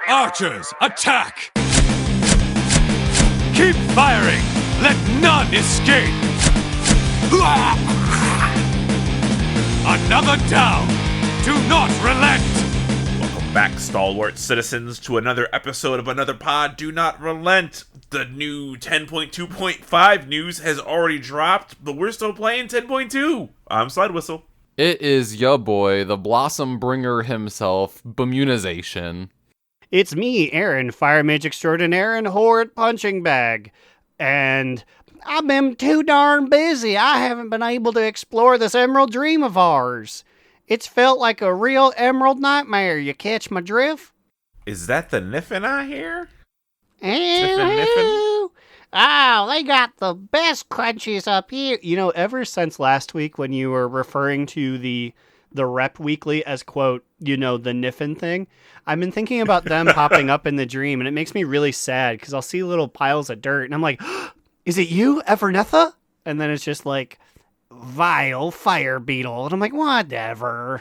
Archers, attack! Keep firing! Let none escape! Another down! Do not relent! Welcome back, stalwart citizens, to another episode of Another Pod. Do not relent! The new 10.2.5 news has already dropped, but we're still playing 10.2. I'm Slidewhistle. It is ya boy, the Blossom Bringer himself, Immunization. It's me, Aaron, Fire Mage Extraordinaire and Horde Punching Bag. And I've been too darn busy. I haven't been able to explore this emerald dream of ours. It's felt like a real emerald nightmare. You catch my drift? Is that the Niffin I hear? Oh, they got the best crunchies up here. You know, ever since last week when you were referring to the Rep Weekly as, quote, you know, the Niffin thing, I've been thinking about them popping up in the dream, and it makes me really sad because I'll see little piles of dirt, and I'm like, is it you, Evernetha? And then it's just like, vile fire beetle. And I'm like, whatever.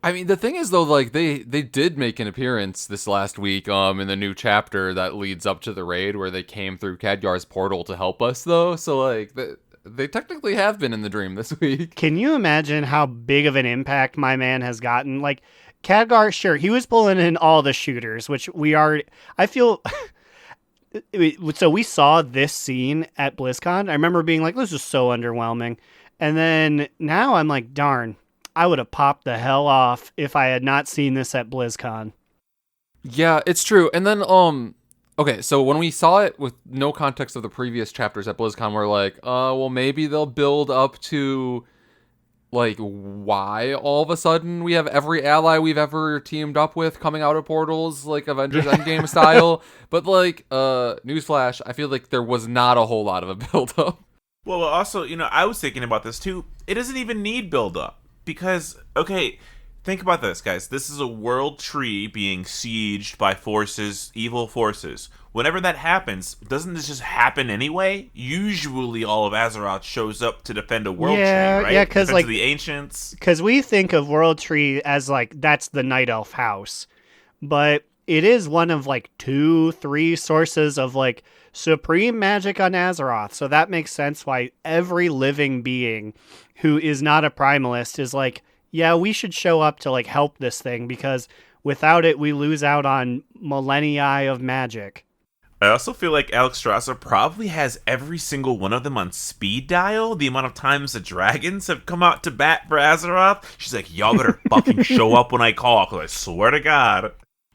I mean, the thing is, though, like, they did make an appearance this last week in the new chapter that leads up to the raid where they came through Khadgar's portal to help us, though. So, like, they technically have been in the dream this week. Can you imagine how big of an impact my man has gotten? Like, Khadgar, sure, he was pulling in all the shooters, which we are, I feel... So we saw this scene at BlizzCon. I remember being like, this is so underwhelming. And then now I'm like, darn, I would have popped the hell off if I had not seen this at BlizzCon. Yeah, it's true. And then, okay, so when we saw it with no context of the previous chapters at BlizzCon, we're like, well, maybe they'll build up to, like, why all of a sudden we have every ally we've ever teamed up with coming out of portals, like Avengers Endgame style. But, like, newsflash, I feel like there was not a whole lot of a build-up. Well, also, you know, I was thinking about this too. It doesn't even need build-up. Because, okay, think about this, guys. This is a world tree being sieged by forces, evil forces. Whenever that happens, doesn't this just happen anyway? Usually all of Azeroth shows up to defend a world tree, right? Yeah, because, like, the ancients. Because we think of World Tree as, like, that's the Night Elf house. But it is one of, like, 2-3 sources of, like, supreme magic on Azeroth. So that makes sense why every living being who is not a primalist is like, yeah, we should show up to, like, help this thing, because without it, we lose out on millennia of magic. I also feel like Alexstrasza probably has every single one of them on speed dial. The amount of times the dragons have come out to bat for Azeroth. She's like, y'all better fucking show up when I call, because I swear to God.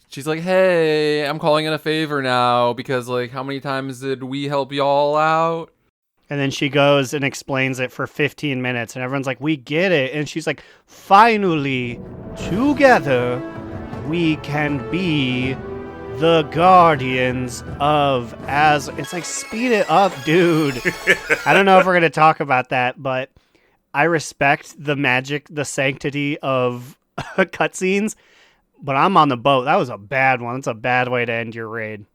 She's like, hey, I'm calling in a favor now, because, like, how many times did we help y'all out? And then she goes and explains it for 15 minutes, and everyone's like, we get it. And she's like, finally, together, we can be the guardians of It's like, speed it up, dude. I don't know if we're going to talk about that, but I respect the magic, the sanctity of cutscenes, but I'm on the boat. That was a bad one. That's a bad way to end your raid.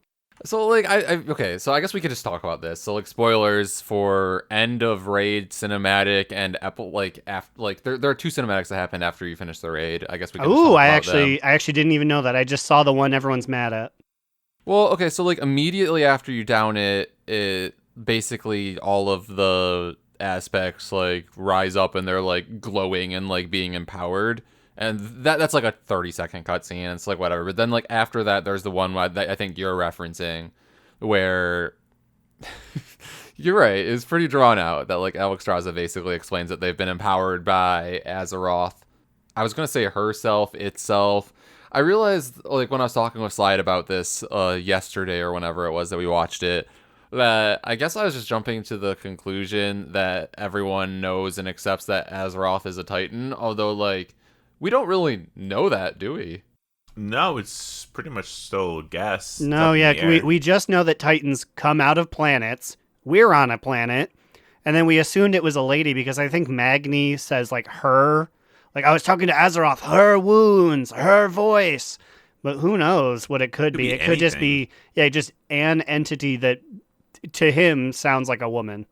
So, like, okay, so I guess we could just talk about this. So, like, spoilers for end of raid cinematic and there are 2 cinematics that happened after you finish the raid. I guess we could just talk about them. I actually didn't even know that. I just saw the one everyone's mad at. Well, okay, so, like, immediately after you down it basically all of the aspects, like, rise up and they're, like, glowing and, like, being empowered. And that's like a 30-second cutscene. It's like, whatever. But then, like, after that, there's the one that I think you're referencing where... You're right. It's pretty drawn out that, like, Alexstrasza basically explains that they've been empowered by Azeroth. I was going to say herself, itself. I realized, like, when I was talking with Slide about this yesterday or whenever it was that we watched it, that I guess I was just jumping to the conclusion that everyone knows and accepts that Azeroth is a Titan. Although, like... we don't really know that, do we? No, it's pretty much still a guess. No, yeah, we just know that Titans come out of planets. We're on a planet. And then we assumed it was a lady because I think Magni says, like, her. Like, I was talking to Azeroth, her wounds, her voice. But who knows what it could be. It could just be, just an entity that to him sounds like a woman.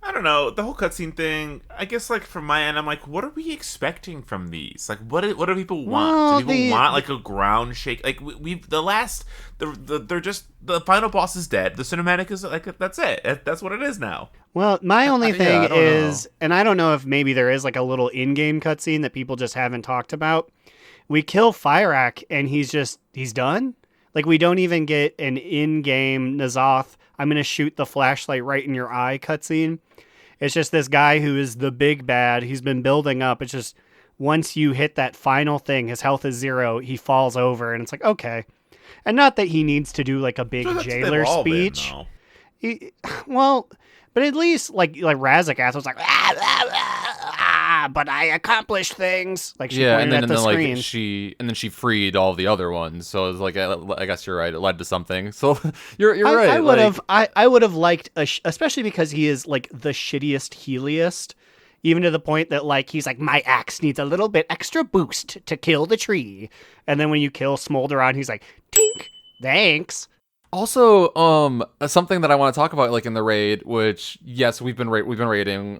I don't know, the whole cutscene thing. I guess, like, from my end, I'm like, what are we expecting from these? Like, what do people want? Well, Do people want like a ground shake? Like, we've they're just the final boss is dead. The cinematic is like that's it. That's what it is now. Well, my only thing I don't is, know. and I don't know if maybe there is like a little in-game cutscene that people just haven't talked about. We kill Fyrak and he's done. Like, we don't even get an in-game Nazoth, I'm going to shoot the flashlight right in your eye cutscene. It's just this guy who is the big bad. He's been building up. It's just once you hit that final thing, his health is 0, he falls over, and it's like, okay. And not that he needs to do like a big jailer speech. Well, but at least like Razakath was like, but I accomplished things. Like, she pointed at the screen. Then she freed all the other ones. So it's like, I guess you're right. It led to something. So you're right. I would have liked, especially because he is like the shittiest healiest, even to the point that like he's like, my axe needs a little bit extra boost to kill the tree. And then when you kill Smolderon, he's like, tink, thanks. Also, something that I want to talk about, like in the raid, which yes, we've been raiding,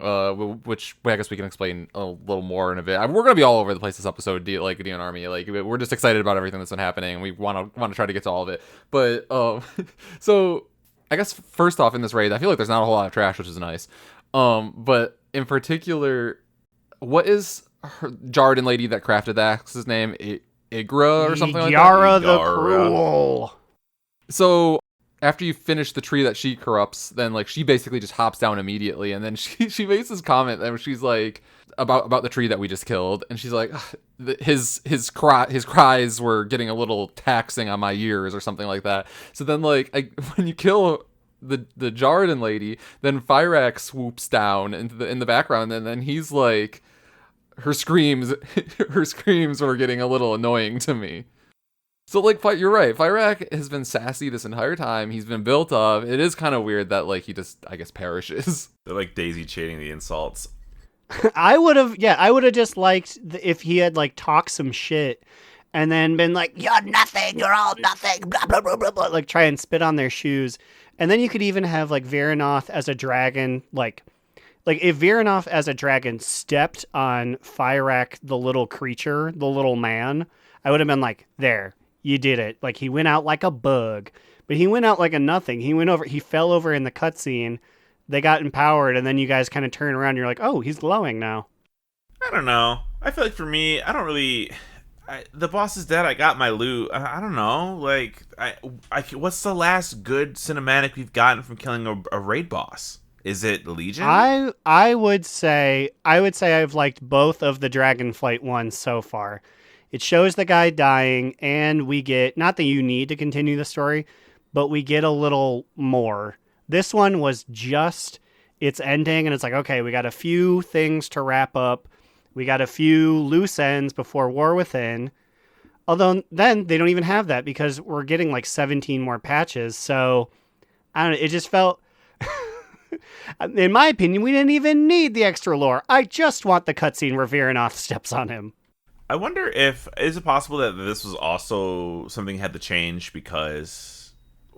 which I guess we can explain a little more in a bit. We're gonna be all over the place this episode, like Dion Army. Like, we're just excited about everything that's been happening, and we want to try to get to all of it. But so I guess first off in this raid, I feel like there's not a whole lot of trash, which is nice. But in particular, what is her Jarden lady that crafted the axe's name? Igra or something like that? Yara the Cruel. So after you finish the tree that she corrupts, then like she basically just hops down immediately, and then she makes this comment and she's like about the tree that we just killed, and she's like, his cries were getting a little taxing on my ears or something like that. So then like when you kill the Jarden lady, then Fyrak swoops down in the background, and then he's like, her screams were getting a little annoying to me. So, like, you're right. Fyrak has been sassy this entire time. He's been built up. It is kind of weird that, like, he just, I guess, perishes. They're like daisy chaining the insults. I would have just liked if he had, like, talked some shit and then been like, you're nothing, you're all nothing, blah, blah, blah, blah, blah, like, try and spit on their shoes. And then you could even have, like, Viranoth as a dragon, like if Viranoth as a dragon stepped on Fyrak, the little creature, the little man, I would have been like, there. You did it. Like, he went out like a bug, but he went out like a nothing. He fell over in the cutscene. They got empowered, and then you guys kind of turn around and you're like, oh, he's glowing now. I don't know. I feel like for me, I don't really. The boss is dead. I got my loot. I don't know. Like, what's the last good cinematic we've gotten from killing a raid boss? Is it Legion? I would say I've liked both of the Dragonflight ones so far. It shows the guy dying, and we get, not that you need to continue the story, but we get a little more. This one was just its ending, and it's like, okay, we got a few things to wrap up. We got a few loose ends before War Within. Although then they don't even have that because we're getting like 17 more patches. So, I don't know, it just felt... In my opinion, we didn't even need the extra lore. I just want the cutscene where Viranoth steps on him. I wonder is it possible that this was also something had to change because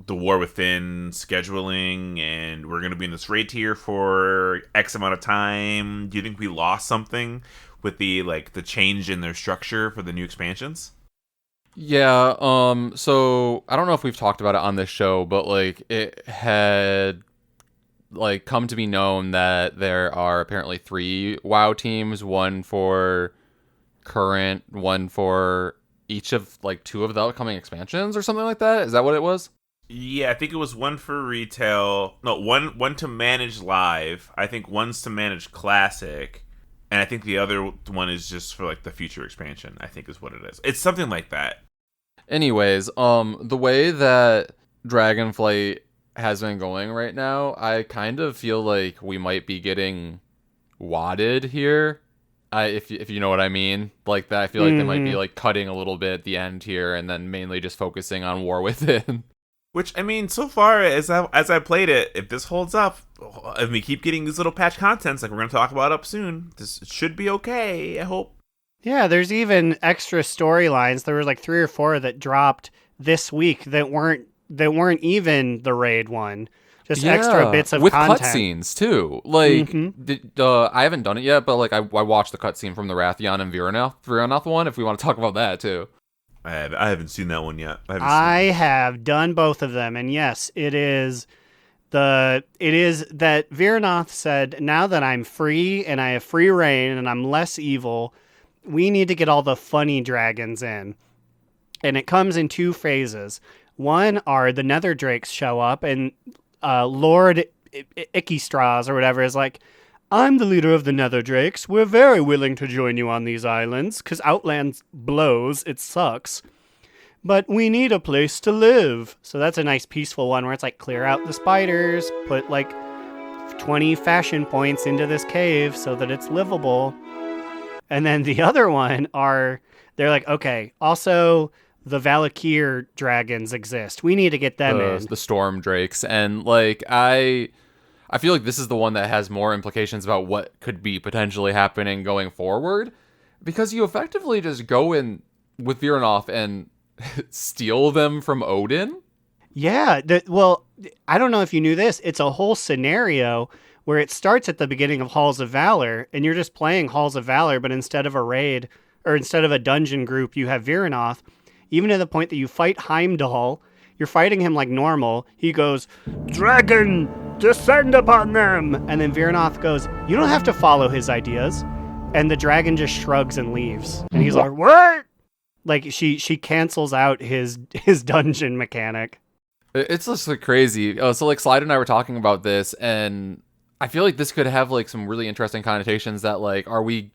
the War Within scheduling, and we're going to be in this raid tier for X amount of time. Do you think we lost something with the change in their structure for the new expansions? Yeah. So I don't know if we've talked about it on this show, but like it had like come to be known that there are apparently 3 WoW teams, one for current, one for each of like 2 of the upcoming expansions or something like that. Is that what it was? Yeah, I think it was one for retail. No, one to manage live. I think one's to manage classic, and I think the other one is just for like the future expansion, I think is what it is. It's something like that. Anyways, the way that Dragonflight has been going right now, I kind of feel like we might be getting wadded here. If you know what I mean, like that, I feel like they might be like cutting a little bit at the end here, and then mainly just focusing on War Within. Which, I mean, so far as I played it, if this holds up, if we keep getting these little patch contents like we're going to talk about up soon, this should be okay, I hope. Yeah, there's even extra storylines. There was like 3 or 4 that dropped this week that weren't even the raid one. Just extra bits of with content. cutscenes too. Like, I haven't done it yet, but like I watched the cutscene from the Rathion and Viranoth one. If we want to talk about that too, I haven't seen that one yet. I have done both of them, and yes, it is that Viranoth said, now that I'm free and I have free reign and I'm less evil, we need to get all the funny dragons in. And it comes in two phases. One are the Nether Drakes show up, and Lord Ikistras or whatever is like, I'm the leader of the Nether Drakes. We're very willing to join you on these islands, because Outland blows. It sucks. But we need a place to live. So that's a nice peaceful one where it's like, clear out the spiders, put like 20 fashion points into this cave so that it's livable. And then the other one they're like, okay, also the Valakir dragons exist. We need to get them in. The Storm Drakes. And like, I feel like this is the one that has more implications about what could be potentially happening going forward, because you effectively just go in with Viranoth and steal them from Odin. Yeah. Well, I don't know if you knew this. It's a whole scenario where it starts at the beginning of Halls of Valor, and you're just playing Halls of Valor, but instead of a raid, or instead of a dungeon group, you have Viranoth. Even to the point that you fight Heimdall, you're fighting him like normal. He goes, "Dragon, descend upon them!" And then Viranoth goes, "You don't have to follow his ideas." And the dragon just shrugs and leaves. And he's like, "What?" Like, she cancels out his dungeon mechanic. It's just like crazy. So like Slide and I were talking about this, and I feel like this could have like some really interesting connotations that like, are we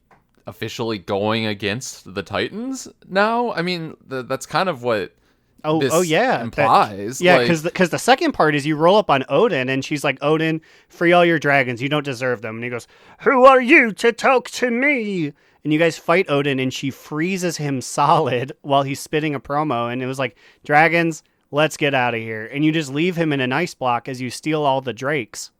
officially going against the Titans now? I mean, that's kind of what this implies. Because the second part is you roll up on Odin, and she's like, "Odin, free all your dragons. You don't deserve them." And he goes, "Who are you to talk to me?" And you guys fight Odin, and she freezes him solid while he's spitting a promo. And it was like, "Dragons, let's get out of here." And you just leave him in an ice block as you steal all the drakes.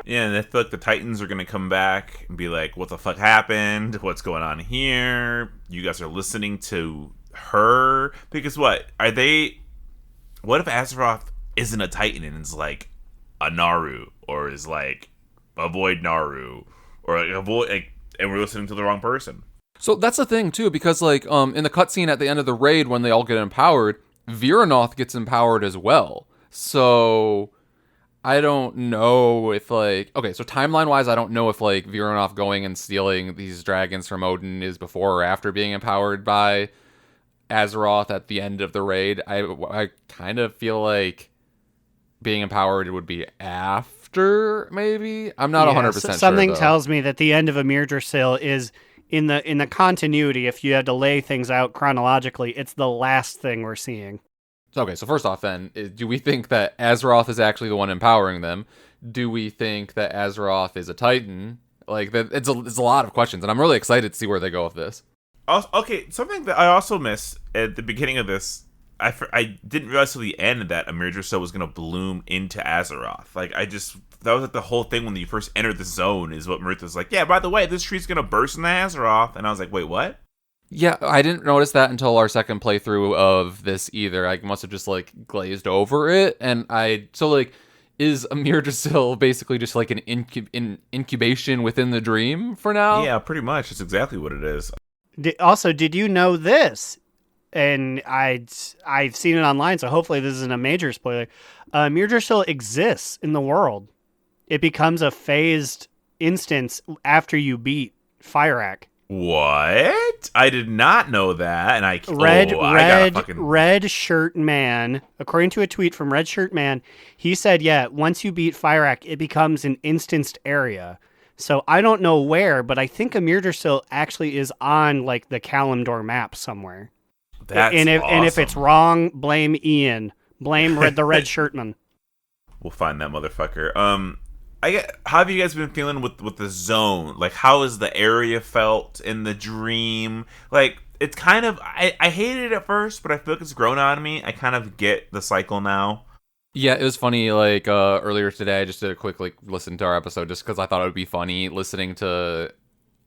Yeah, and I feel like the Titans are going to come back and be like, what the fuck happened? What's going on here? You guys are listening to her? Because what if Azeroth isn't a Titan and is like a Naru, or is like avoid Naru, or like avoid, like, and we're listening to the wrong person? So that's the thing too, because like in the cutscene at the end of the raid when they all get empowered, Viranoth gets empowered as well. So I don't know if like, okay, so timeline wise, I don't know if like Viranoth going and stealing these dragons from Odin is before or after being empowered by Azeroth at the end of the raid. I kind of feel like being empowered would be after, maybe. I'm not 100% sure. Something tells me that the end of Immunization is in the continuity. If you had to lay things out chronologically, it's the last thing we're seeing. Okay, so first off then, do we think that Azeroth is actually the one empowering them? Do we think that Azeroth is a Titan? Like, it's a lot of questions, and I'm really excited to see where they go with this. Okay, something that I also missed at the beginning of this, I didn't realize till the end that Immunization was going to bloom into Azeroth. Like, that was like the whole thing when you first entered the zone, is what Mirtha's like, yeah, by the way, this tree's going to burst into Azeroth. And I was like, wait, what? Yeah, I didn't notice that until our second playthrough of this either. I must have just like glazed over it, and is Immunization basically just like an incubation within the dream for now? Yeah, pretty much. That's exactly what it is. Also, did you know this? And I've seen it online, so hopefully this isn't a major spoiler. Immunization exists in the world. It becomes a phased instance after you beat Fyrakk. What? I did not know that, and Red Shirt Man, according to a tweet from Red Shirt Man, he said, yeah, once you beat Fyrakk, it becomes an instanced area. So I don't know where, but I think Immunization actually is on like the Kalimdor map somewhere. That's awesome. And if it's wrong, blame Ian. Blame the Red Shirt Man. We'll find that motherfucker. How have you guys been feeling with the zone? Like, how has the area felt in the dream? Like, it's kind of, I hated it at first, but I feel like it's grown on me. I kind of get the cycle now. Yeah, it was funny, like, earlier today, I just did a quick, like, listen to our episode just because I thought it would be funny listening to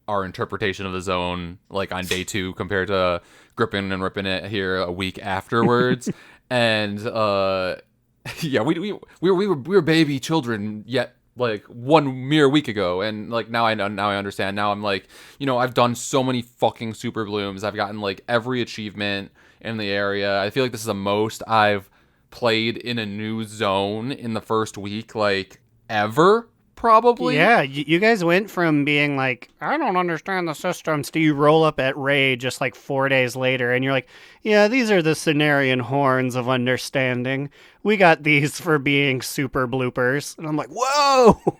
our interpretation of the zone, like, on day 2 compared to gripping and ripping it here a week afterwards. And, Yeah, we were baby children yet like one mere week ago, and like now I understand. Now I'm like, I've done so many fucking super blooms. I've gotten like every achievement in the area. I feel like this is the most I've played in a new zone in the first week, like ever, probably. Yeah, you guys went from being like, I don't understand the systems, to you roll up at Raid just like 4 days later, and you're like, yeah, these are the Cenarian horns of understanding. We got these for being super bloopers. And I'm like, whoa!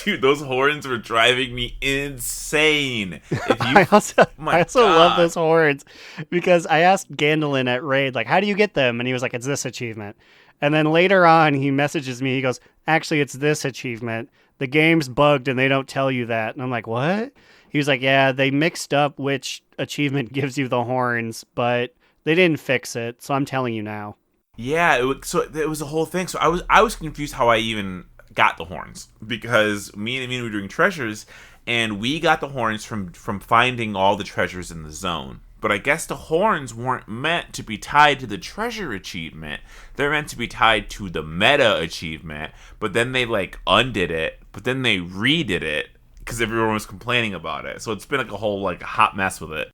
Dude, those horns were driving me insane. I also God. love those horns because I asked Gandalin at Raid, like, how do you get them? And he was like, it's this achievement. And then later on, he messages me. He goes, actually, it's this achievement. The game's bugged and they don't tell you that. And I'm like, what? He was like, yeah, they mixed up which achievement gives you the horns, but they didn't fix it. So I'm telling you now. Yeah, it was a whole thing. So I was confused how I even got the horns, because me and Amin were doing treasures, and we got the horns from finding all the treasures in the zone. But I guess the horns weren't meant to be tied to the treasure achievement. They're meant to be tied to the meta achievement. But then they like undid it. But then they redid it because everyone was complaining about it. So it's been like a whole like hot mess with it.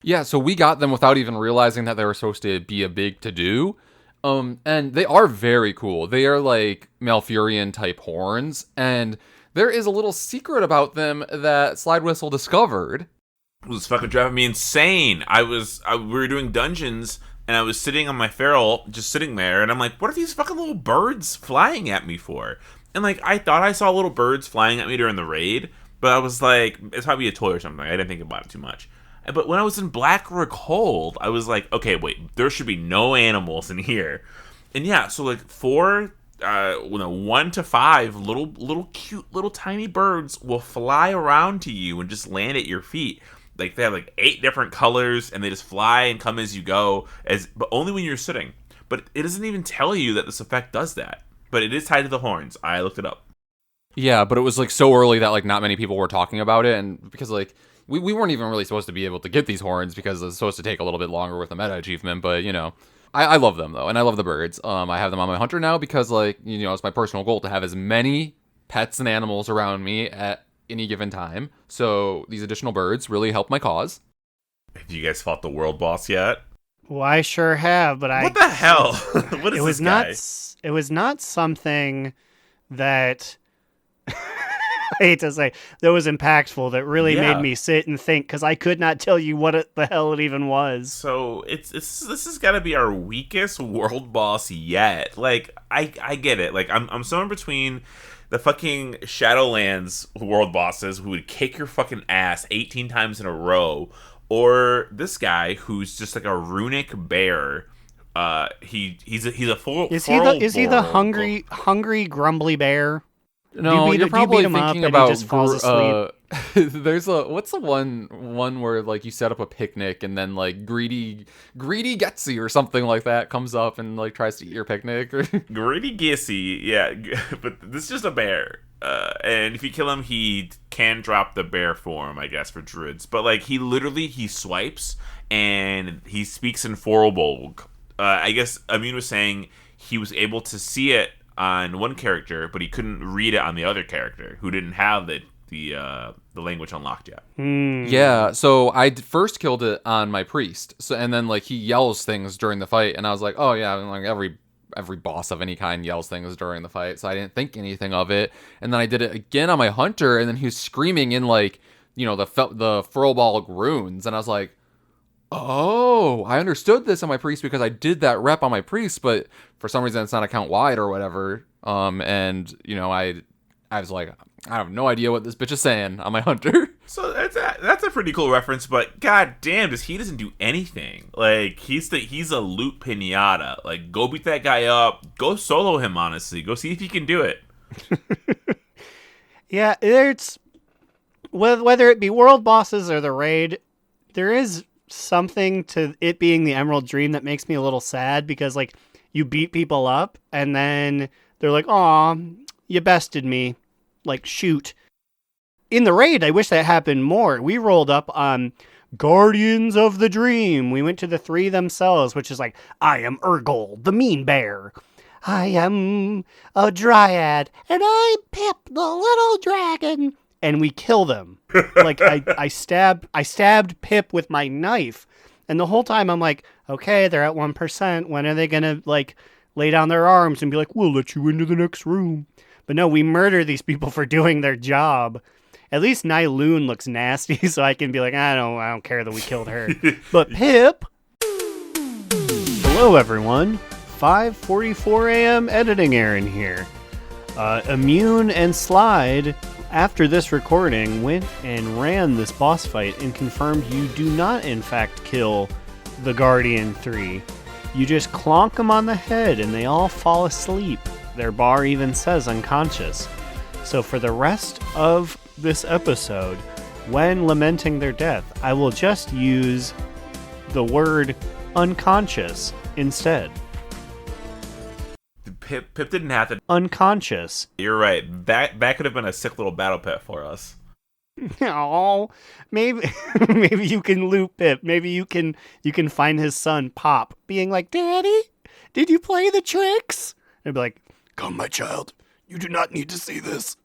Yeah, so we got them without even realizing that they were supposed to be a big to-do. And they are very cool. They are like Malfurion type horns. And there is a little secret about them that Slidewhistle discovered. It was fucking driving me insane. We were doing dungeons, and I was sitting on my feral, just sitting there, and I'm like, what are these fucking little birds flying at me for? And like, I thought I saw little birds flying at me during the raid, but I was like, it's probably a toy or something. I didn't think about it too much. But when I was in Blackrook Hold, I was like, okay, wait, there should be no animals in here. And yeah, so like 1 to 5 little cute little tiny birds will fly around to you and just land at your feet. Like they have like 8 different colors, and they just fly and come as you go, but only when you're sitting. But it doesn't even tell you that this effect does that. But it is tied to the horns. I looked it up. Yeah, but it was like so early that like not many people were talking about it, and because like we weren't even really supposed to be able to get these horns because it's supposed to take a little bit longer with the meta achievement. But I love them though, and I love the birds. I have them on my hunter now because like it's my personal goal to have as many pets and animals around me at any given time. So these additional birds really help my cause. Have you guys fought the world boss yet? Well, I sure have, but What the hell? What is this guy? It was not something that I hate to say that was impactful, that really made me sit and think, because I could not tell you what the hell it even was. So this has got to be our weakest world boss yet. Like I get it. Like I'm somewhere between the fucking Shadowlands world bosses who would kick your fucking ass 18 times in a row, or this guy who's just like a runic bear. He's a full. Is he the hungry grumbly bear? No, you're probably thinking about. He just falls asleep? There's what's the one where like you set up a picnic and then like greedy Getsy or something like that comes up and like tries to eat your picnic. Greedy Gissy, yeah, but this is just a bear. And if you kill him, he can drop the bear form, I guess, for druids. But like he swipes and he speaks in Forbolg. I guess Amin was saying he was able to see it on one character, but he couldn't read it on the other character who didn't have the language unlocked yet. Yeah, so I first killed it on my priest. So and then like he yells things during the fight, and I was like, oh yeah, like every boss of any kind yells things during the fight, so I didn't think anything of it. And then I did it again on my hunter, and then he was screaming in like the Furlbalg runes, and I was like, oh, I understood this on my priest because I did that rep on my priest, but for some reason it's not account wide or whatever. And I was like, I have no idea what this bitch is saying on my hunter. So that's a pretty cool reference, but god damn, he doesn't do anything. Like he's a loot pinata. Like go beat that guy up, go solo him. Honestly, go see if you can do it. Yeah, it's whether it be world bosses or the raid, there is something to it being the Emerald Dream that makes me a little sad, because like you beat people up and then they're like, "Aw, you bested me." Like, shoot. In the raid, I wish that happened more. We rolled up on Guardians of the Dream. We went to the 3 themselves, which is like, I am Urgol, the mean bear. I am a dryad, and I'm Pip, the little dragon. And we kill them. Like, I stabbed Pip with my knife. And the whole time I'm like, okay, they're at 1%. When are they going to, like, lay down their arms and be like, we'll let you into the next room? But no, we murder these people for doing their job. At least Nyloon looks nasty, so I can be like, I don't care that we killed her. But Pip... Hello, everyone. 5:44 a.m. editing Aaron here. Immune and Slide, after this recording, went and ran this boss fight and confirmed you do not, in fact, kill the Guardian 3. You just clonk them on the head and they all fall asleep. Their bar even says unconscious. So for the rest of this episode, when lamenting their death, I will just use the word unconscious instead. Pip didn't have to. Unconscious. You're right. That could have been a sick little battle pet for us. Oh, maybe you can loop Pip. Maybe you can find his son Pop, being like, "Daddy, did you play the tricks?" And be like, "Come, my child. You do not need to see this."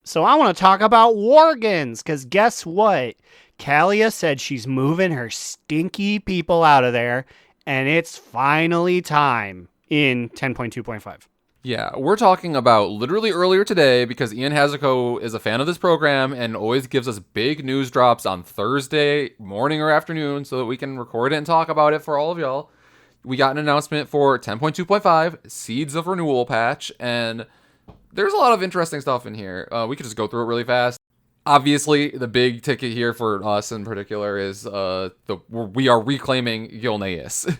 So I want to talk about Worgens, because guess what? Kalia said she's moving her stinky people out of there, and it's finally time in 10.2.5. Yeah, we're talking about literally earlier today because Ian Hazuko is a fan of this program and always gives us big news drops on Thursday morning or afternoon so that we can record it and talk about it for all of y'all. We got an announcement for 10.2.5, Seeds of Renewal patch, and there's a lot of interesting stuff in here. We could just go through it really fast. Obviously, the big ticket here for us in particular is we are reclaiming Gilneas.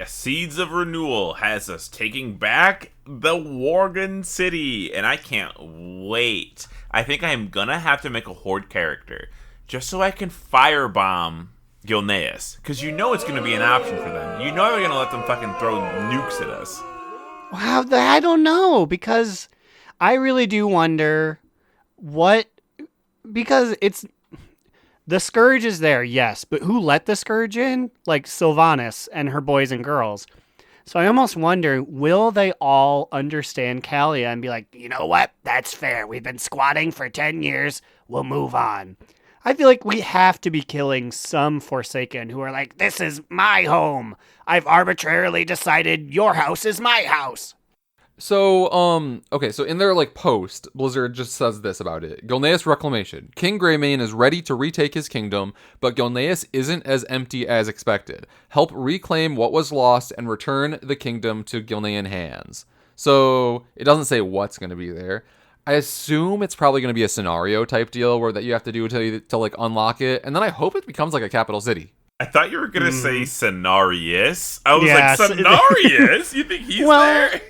Seeds of Renewal has us taking back the Worgen City, and I can't wait. I think I'm gonna have to make a Horde character just so I can firebomb Gilneas, because you know it's gonna be an option for them. You know they're gonna let them fucking throw nukes at us. Wow, I don't know, because I really do wonder because it's... The Scourge is there, yes, but who let the Scourge in? Like Sylvanas and her boys and girls. So I almost wonder, will they all understand Kalia and be like, you know what? That's fair. We've been squatting for 10 years. We'll move on. I feel like we have to be killing some Forsaken who are like, this is my home. I've arbitrarily decided your house is my house. So, okay, so in their, post, Blizzard just says this about it. Gilneas Reclamation. King Greymane is ready to retake his kingdom, but Gilneas isn't as empty as expected. Help reclaim what was lost and return the kingdom to Gilnean hands. So, it doesn't say what's going to be there. I assume it's probably going to be a scenario type deal where that you have to do to unlock it, and then I hope it becomes, a capital city. I thought you were going to say Cenarius. I was like, Cenarius? You think he's there?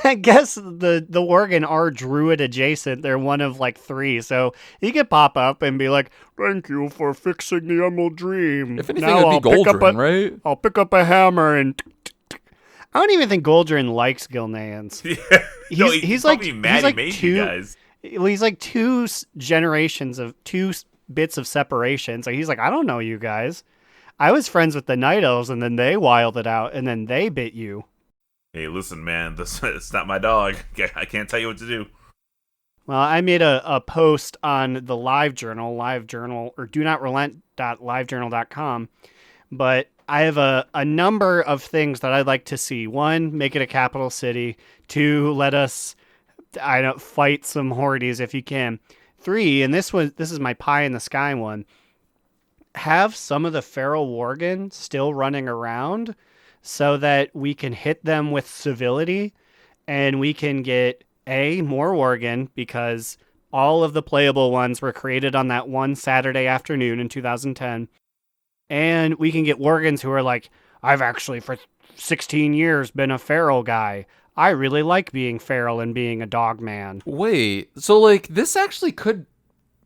I guess the Worgen are druid adjacent. They're one of 3, so he could pop up and be like, thank you for fixing the Emerald Dream. If anything, it'd be Goldrin, right? I'll pick up a hammer and... I don't even think Goldrin likes Gilneans. Yeah. He's mad he made two, you guys. He's like 2 generations of 2 bits of separation, so he's like, I don't know you guys. I was friends with the Night Elves, and then they wilded out, and then they bit you. Hey, listen, man, it's not my dog. I can't tell you what to do. Well, I made a post on the Livejournal, or donotrelent.livejournal.com, but I have a number of things that I'd like to see. 1, make it a capital city. 2, let us, fight some hordes if you can. 3, and this is my pie in the sky one, have some of the feral Worgen still running around so that we can hit them with civility and we can get more Worgen, because all of the playable ones were created on that one Saturday afternoon in 2010. And we can get Worgens who are like, I've actually for 16 years been a feral guy. I really like being feral and being a dog man. Wait, so this actually could...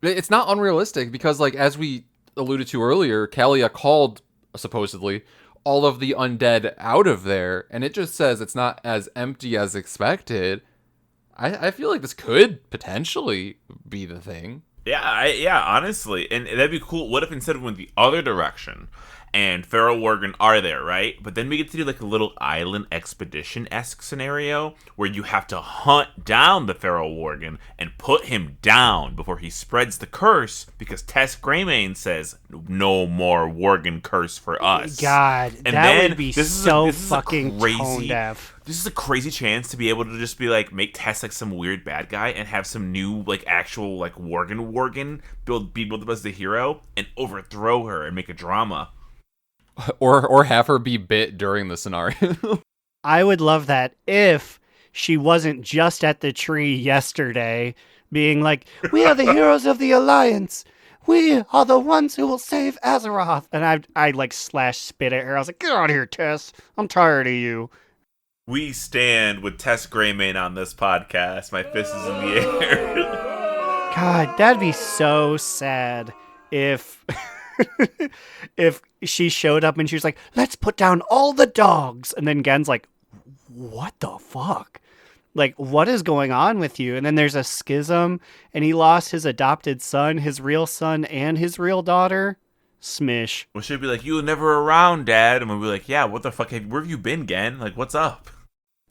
It's not unrealistic because as we alluded to earlier, Kalia called, supposedly, all of the undead out of there, and it just says it's not as empty as expected. I feel like this could potentially be the thing. Yeah, honestly, and that'd be cool. What if instead of went the other direction, and Feral Worgen are there, right? But then we get to do like a little island expedition-esque scenario where you have to hunt down the Feral Worgen and put him down before he spreads the curse, because Tess Greymane says no more Worgen curse for us. God, and that then, would be this is so this is fucking crazy, tone deaf. This is a crazy chance to be able to just be like, make Tess like some weird bad guy and have some new like actual like Worgen be built up as the hero and overthrow her and make a drama. Or have her be bit during the scenario. I would love that if she wasn't just at the tree yesterday being like, we are the heroes of the Alliance. We are the ones who will save Azeroth. And I like slash spit at her. I was like, get out of here, Tess. I'm tired of you. We stand with Tess Greymane on this podcast. My fist is in the air. God, that'd be so sad if if she showed up and she was like, let's put down all the dogs. And then Gen's like, what the fuck? Like, what is going on with you? And then there's a schism and he lost his adopted son, his real son, and his real daughter. Smish. Well, she'd be like, you were never around, Dad. And we'll be like, yeah, what the fuck? Where have you been, Gen? Like, what's up?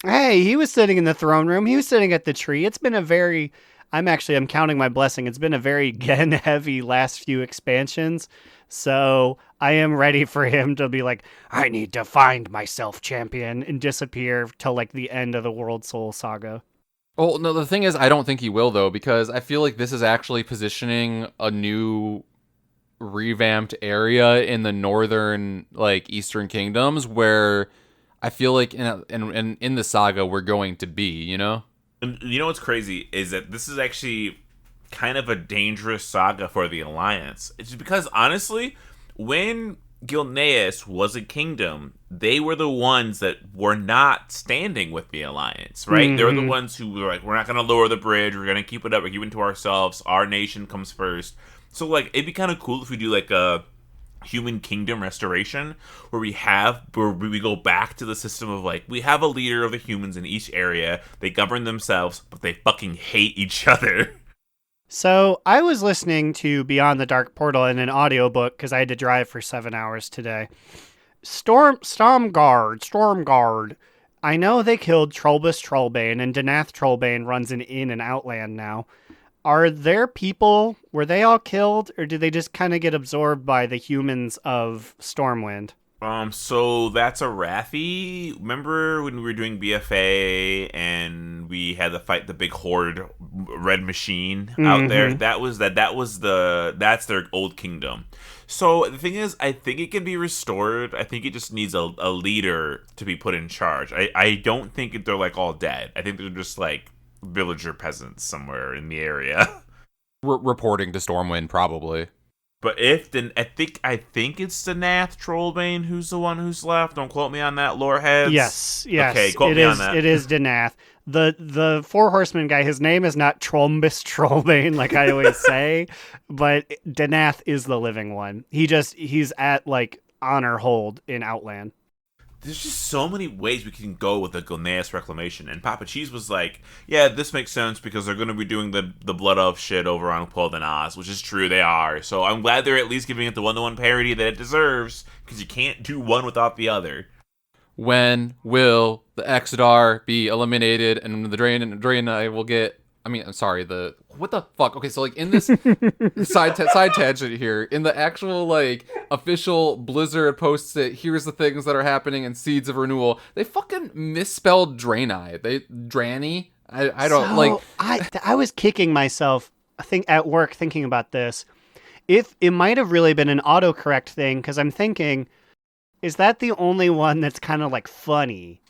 Hey, he was sitting in the throne room. He was sitting at the tree. It's been a very... I'm counting my blessing. It's been a very Gen-heavy last few expansions. So I am ready for him to be like, I need to find myself champion and disappear till like the end of the World Soul Saga. Well, no, the thing is, I don't think he will, though, because I feel like this is actually positioning a new revamped area in the northern, like, Eastern Kingdoms where I feel like in the saga we're going to be, you know? And you know what's crazy is that this is actually kind of a dangerous saga for the Alliance. It's because, honestly, when Gilneas was a kingdom, they were the ones that were not standing with the Alliance, right? They were the ones who were like, we're not going to lower the bridge, we're going to keep it up, we're keeping it to ourselves, our nation comes first. So, like, it'd be kind of cool if we do, like, a human kingdom restoration where we go back to the system of, like, we have a leader of the humans in each area, they govern themselves, but they fucking hate each other. So I was listening to Beyond the Dark Portal in an audiobook because I had to drive for 7 hours today. Stormguard. I know they killed Trollbus Trollbane, and Danath Trollbane runs an in and outland now. Are there people, were they all killed, or did they just kind of get absorbed by the humans of Stormwind? So that's a Raffi. Remember when we were doing BFA and we had to fight the big horde red machine out there? That's their old kingdom. So the thing is, I think it can be restored. I think it just needs a leader to be put in charge. I don't think they're like all dead. I think they're just like villager peasants somewhere in the area. Reporting to Stormwind, probably. But I think it's the Nath Trollbane who's the one who's left. Don't quote me on that, lore heads. Yes. Okay, quote me on that. It is Danath. The Four Horsemen guy, his name is not Trombus Trollbane, like I always say, but Danath is the living one. He's at like honor hold in Outland. There's just so many ways we can go with the Gilneas reclamation. And Papa Cheese was like, yeah, this makes sense because they're going to be doing the Blood Elf shit over on Quell and Oz, which is true, they are. So I'm glad they're at least giving it the one-to-one parody that it deserves, because you can't do one without the other. When will the Exodar be eliminated and the Draenei will get... what the fuck? Okay, so like in this side tangent here, in the actual like official Blizzard posts it, here's the things that are happening in Seeds of Renewal, they fucking misspelled Draenei. Dranny. I don't like. I was kicking myself. I think at work thinking about this. If it might have really been an autocorrect thing, because I'm thinking, is that the only one that's kind of like funny?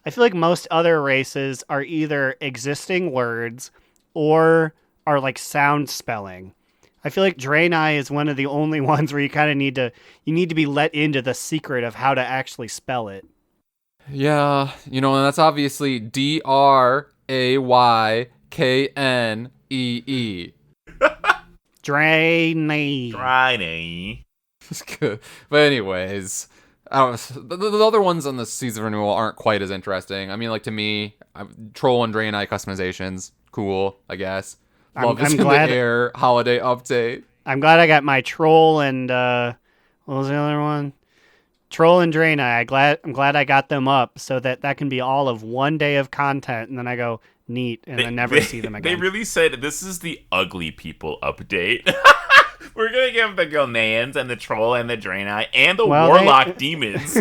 I feel like most other races are either existing words or are like sound spelling. I feel like Draenei is one of the only ones where you kind of need to be let into the secret of how to actually spell it. Yeah, and that's obviously Drayknee. Draenei. It's good. But anyways, the other ones on the Seeds of Renewal aren't quite as interesting. I mean, like, to me, Troll and Draenei customizations, cool, I guess. Love is in the air, holiday update. I'm glad I got my Troll and, what was the other one? Troll and Draenei, I'm glad I got them up so that can be all of one day of content, and then I go, neat, and then never see them again. They really said, this is the ugly people update. We're going to give the Gilneans and the Troll and the Draenei and the Warlock demons.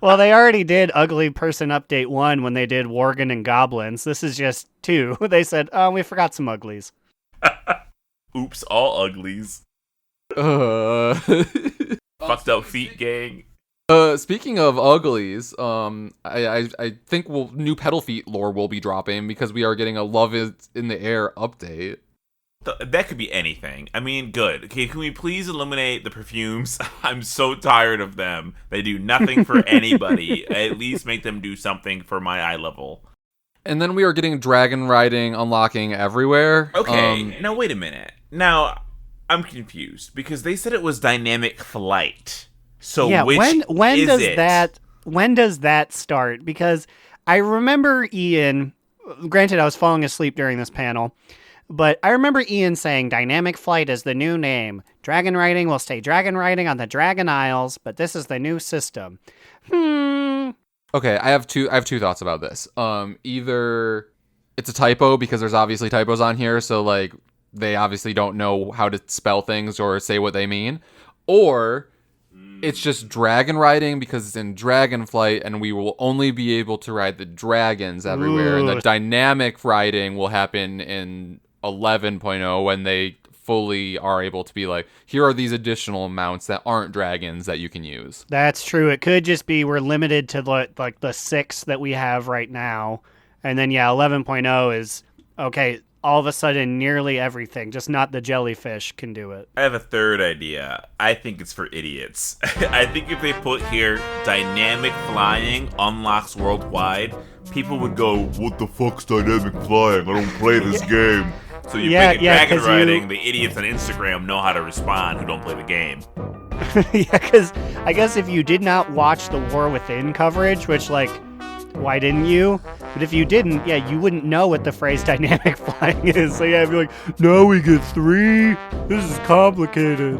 Well, they already did Ugly Person Update 1 when they did Worgen and Goblins. This is just 2. They said, oh, we forgot some uglies. Oops, all uglies. Fucked up feet gang. Speaking of uglies, I think new Pedal Feet lore will be dropping because we are getting a Love is in the Air update. That could be anything. I mean, good. Okay, can we please eliminate the perfumes? I'm so tired of them. They do nothing for anybody. At least make them do something for my eye level. And then we are getting dragon riding unlocking everywhere. Okay, now wait a minute. Now, I'm confused because they said it was dynamic flight. So yeah, which when is does it? When does that start? Because I remember Ian, granted I was falling asleep during this panel, but I remember Ian saying dynamic flight is the new name. Dragon riding will stay dragon riding on the Dragon Isles, but this is the new system. Okay, I have two thoughts about this. Either it's a typo because there's obviously typos on here, so like they obviously don't know how to spell things or say what they mean, or it's just dragon riding because it's in Dragonflight and we will only be able to ride the dragons everywhere. Ooh. And the dynamic riding will happen in 11.0 when they fully are able to be like, here are these additional amounts that aren't dragons that you can use. That's true. It could just be we're limited to the 6 that we have right now. And then, 11.0 is, okay, all of a sudden nearly everything, just not the jellyfish, can do it. I have a third idea. I think it's for idiots. I think if they put here dynamic flying unlocks worldwide, people would go, what the fuck's dynamic flying? I don't play this game. So you bring in dragon riding, the idiots on Instagram know how to respond who don't play the game. Yeah, because I guess if you did not watch the War Within coverage, which, like, why didn't you? But if you didn't, you wouldn't know what the phrase dynamic flying is. So you'd be like, now we get 3? This is complicated.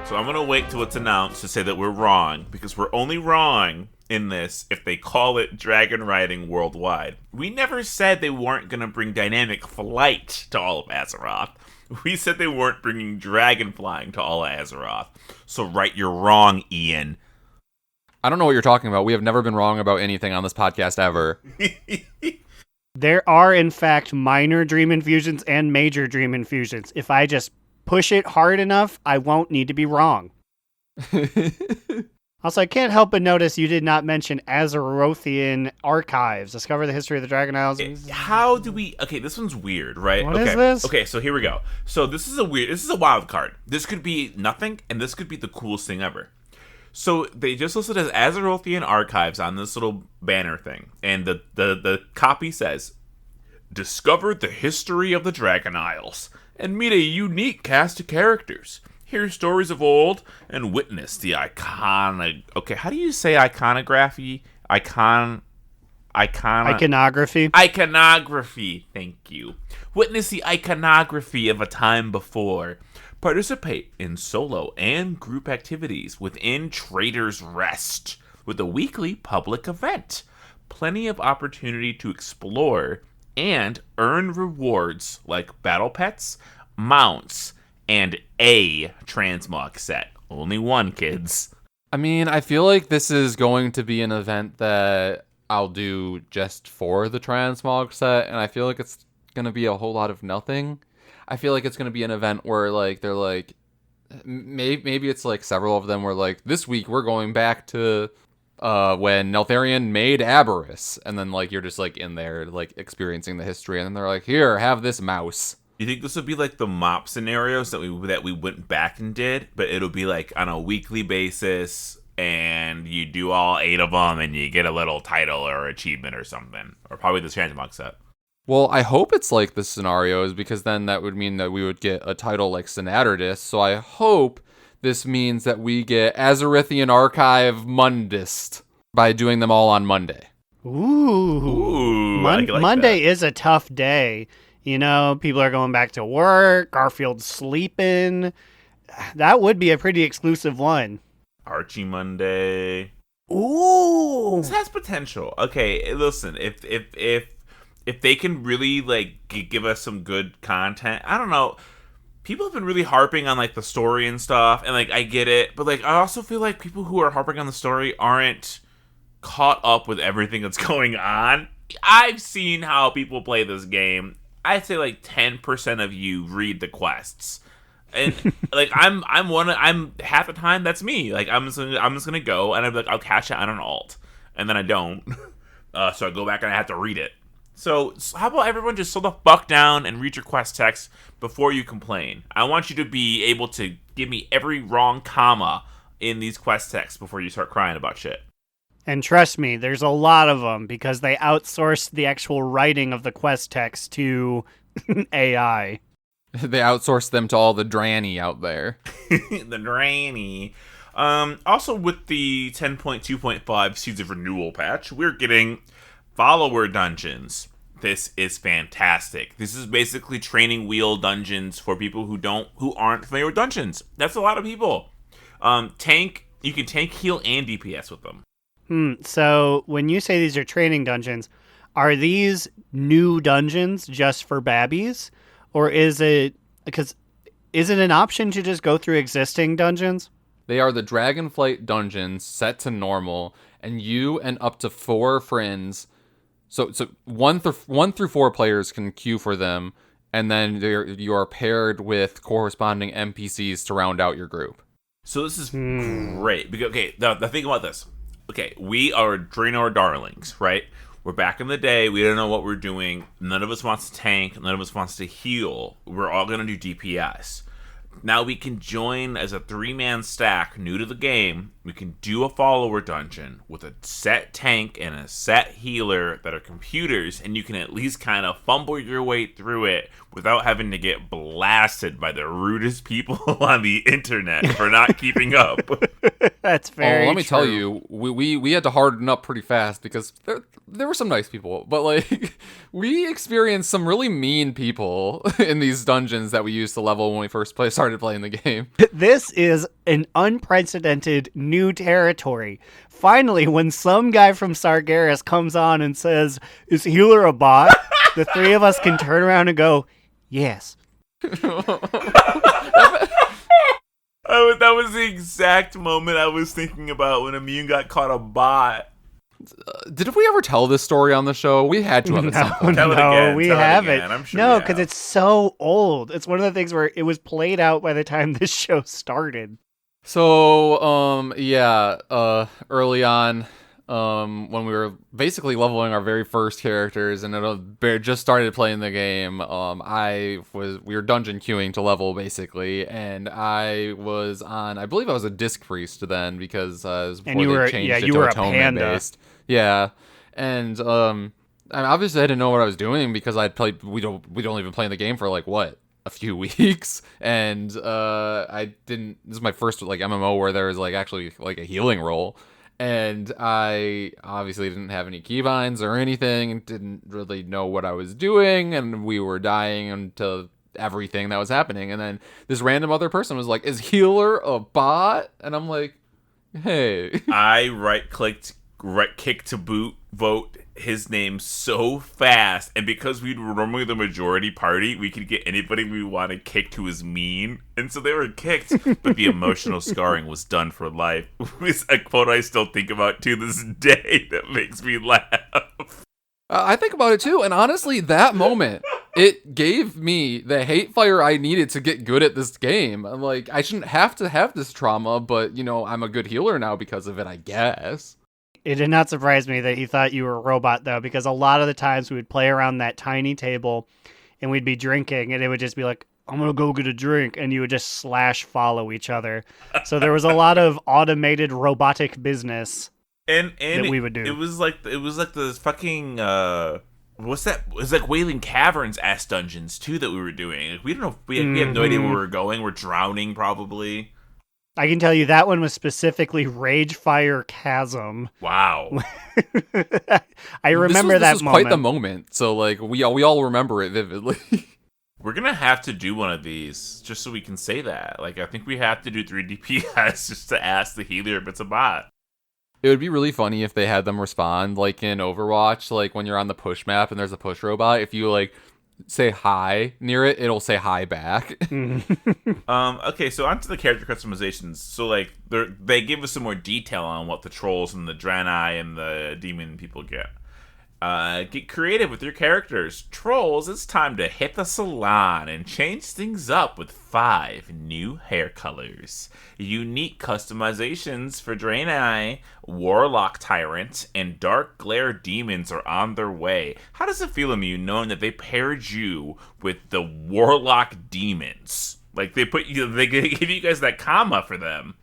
So I'm going to wait till it's announced to say that we're wrong, because we're only wrong in this if they call it dragon riding worldwide. We never said they weren't going to bring dynamic flight to all of Azeroth. We said they weren't bringing dragon flying to all of Azeroth. So right, you're wrong, Ian. I don't know what you're talking about. We have never been wrong about anything on this podcast ever. There are, in fact, minor dream infusions and major dream infusions. If I just push it hard enough, I won't need to be wrong. Also, I can't help but notice you did not mention Azerothian archives. Discover the history of the Dragon Isles. How do we... Okay, this one's weird, right? What okay. is this? Okay, so here we go. So this is a wild card. This could be nothing, and this could be the coolest thing ever. So they just listed as Azerothian archives on this little banner thing. And the copy says, discover the history of the Dragon Isles and meet a unique cast of characters. Hear stories of old and witness the Okay, how do you say iconography? Iconography. Iconography, thank you. Witness the iconography of a time before. Participate in solo and group activities within Trader's Rest with a weekly public event. Plenty of opportunity to explore and earn rewards like battle pets, mounts, and a transmog set. Only one, kids. I mean, I feel like this is going to be an event that I'll do just for the transmog set, and I feel like it's going to be a whole lot of nothing. I feel like it's going to be an event where, like, they're like, maybe it's like several of them where, like, this week we're going back to when Neltharion made Aberrus, and then, like, you're just, like, in there, like, experiencing the history, and then they're like, here, have this mouse. You think this would be like the mop scenarios that we went back and did, but it'll be like on a weekly basis, and you do all 8 of them, and you get a little title or achievement or something, or probably the transmog set. Well, I hope it's like the scenarios, because then that would mean that we would get a title like Synaderdis, so I hope this means that we get Azerithian Archive Mundist by doing them all on Monday. Ooh. I like Monday that. is a tough day. You know, people are going back to work, Garfield's sleeping. That would be a pretty exclusive one. Archie Monday. Ooh. This has potential. Okay, listen, if they can really like give us some good content, I don't know. People have been really harping on like the story and stuff, and like I get it, but like I also feel like people who are harping on the story aren't caught up with everything that's going on. I've seen how people play this game. I'd say like 10% of you read the quests. And like I'm half the time that's me. Like I'm just gonna go and I'm like I'll catch it on an alt, and then I don't. So I go back and I have to read it. So how about everyone just slow the fuck down and read your quest text before you complain? I want you to be able to give me every wrong comma in these quest texts before you start crying about shit. And trust me, there's a lot of them because they outsourced the actual writing of the quest text to AI. They outsourced them to all the Dranny out there. The Dranny. Also, with the 10.2.5 Seeds of Renewal patch, we're getting follower dungeons. This is fantastic. This is basically training wheel dungeons for people who aren't familiar with dungeons. That's a lot of people. You can tank, heal, and DPS with them. So when you say these are training dungeons, are these new dungeons just for babbies? Or is it an option to just go through existing dungeons? They are the Dragonflight dungeons set to normal, and you and up to 4 friends, so one through 4 players can queue for them, and then you are paired with corresponding NPCs to round out your group. So this is great. Because, okay, the thing about this. Okay, we are Draenor darlings, right? We're back in the day. We don't know what we're doing. None of us wants to tank. None of us wants to heal. We're all going to do DPS. Now we can join as a 3-man stack, new to the game. We can do a follower dungeon with a set tank and a set healer that are computers, and you can at least kind of fumble your way through it without having to get blasted by the rudest people on the internet for not keeping up. That's very let me true. tell you, we had to harden up pretty fast because there were some nice people, but like we experienced some really mean people in these dungeons that we used to level when we first started playing the game. This is an unprecedented new territory. Finally, when some guy from Sargeras comes on and says, "Is healer a bot?" the 3 of us can turn around and go, "Yes." That was the exact moment I was thinking about when Immune got caught a bot. Did we ever tell this story on the show? We had to have at some point. Tell it again. We Tell it haven't. again. I'm sure no, we because have. it's so old. It's one of the things where it was played out by the time this show started. So, early on, when we were basically leveling our very first characters and it just started playing the game, we were dungeon queuing to level basically, and I believe I was a disc priest then because it was before they changed it to atonement based. Yeah, and obviously I didn't know what I was doing because I'd played. We don't even play the game for like what, a few weeks, and I didn't. This is my first like MMO where there was like actually like a healing role, and I obviously didn't have any keybinds or anything, and didn't really know what I was doing, and we were dying into everything that was happening, and then this random other person was like, "Is healer a bot?" And I'm like, "Hey." I right kick to boot vote his name so fast, and because we were normally the majority party, we could get anybody we wanted kicked who was mean, and so they were kicked, but the emotional scarring was done for life. It's a quote I still think about to this day that makes me laugh. I think about it too, and honestly, that moment, it gave me the hate fire I needed to get good at this game. I'm like, I shouldn't have to have this trauma, but, I'm a good healer now because of it, I guess. It did not surprise me that he thought you were a robot, though, because a lot of the times we would play around that tiny table and we'd be drinking, and it would just be like, "I'm going to go get a drink," and you would just follow each other. So there was a lot of automated robotic business and that we would do. It was like the fucking what's that? It was like Wailing Caverns ass dungeons too that we were doing. Like, we don't know. We have no idea where we're going. We're drowning probably. I can tell you that one was specifically Ragefire Chasm. Wow. I remember this that was moment. quite the moment. So like we all remember it vividly. We're gonna have to do one of these just so we can say that. Like, I think we have to do 3DPS just to ask the healer if it's a bot. It would be really funny if they had them respond, like in Overwatch, like when you're on the push map and there's a push robot. If you like say hi near it, it'll say hi back. Okay, so onto the character customizations. So like they give us some more detail on what the trolls and the Draenei and the demon people get. Get creative with your characters. Trolls, it's time to hit the salon and change things up with 5 new hair colors. Unique customizations for Draenei, Warlock Tyrant, and Dark Glare Demons are on their way. How does it feel, Immune, knowing that they paired you with the Warlock Demons? Like, they give you guys that comma for them.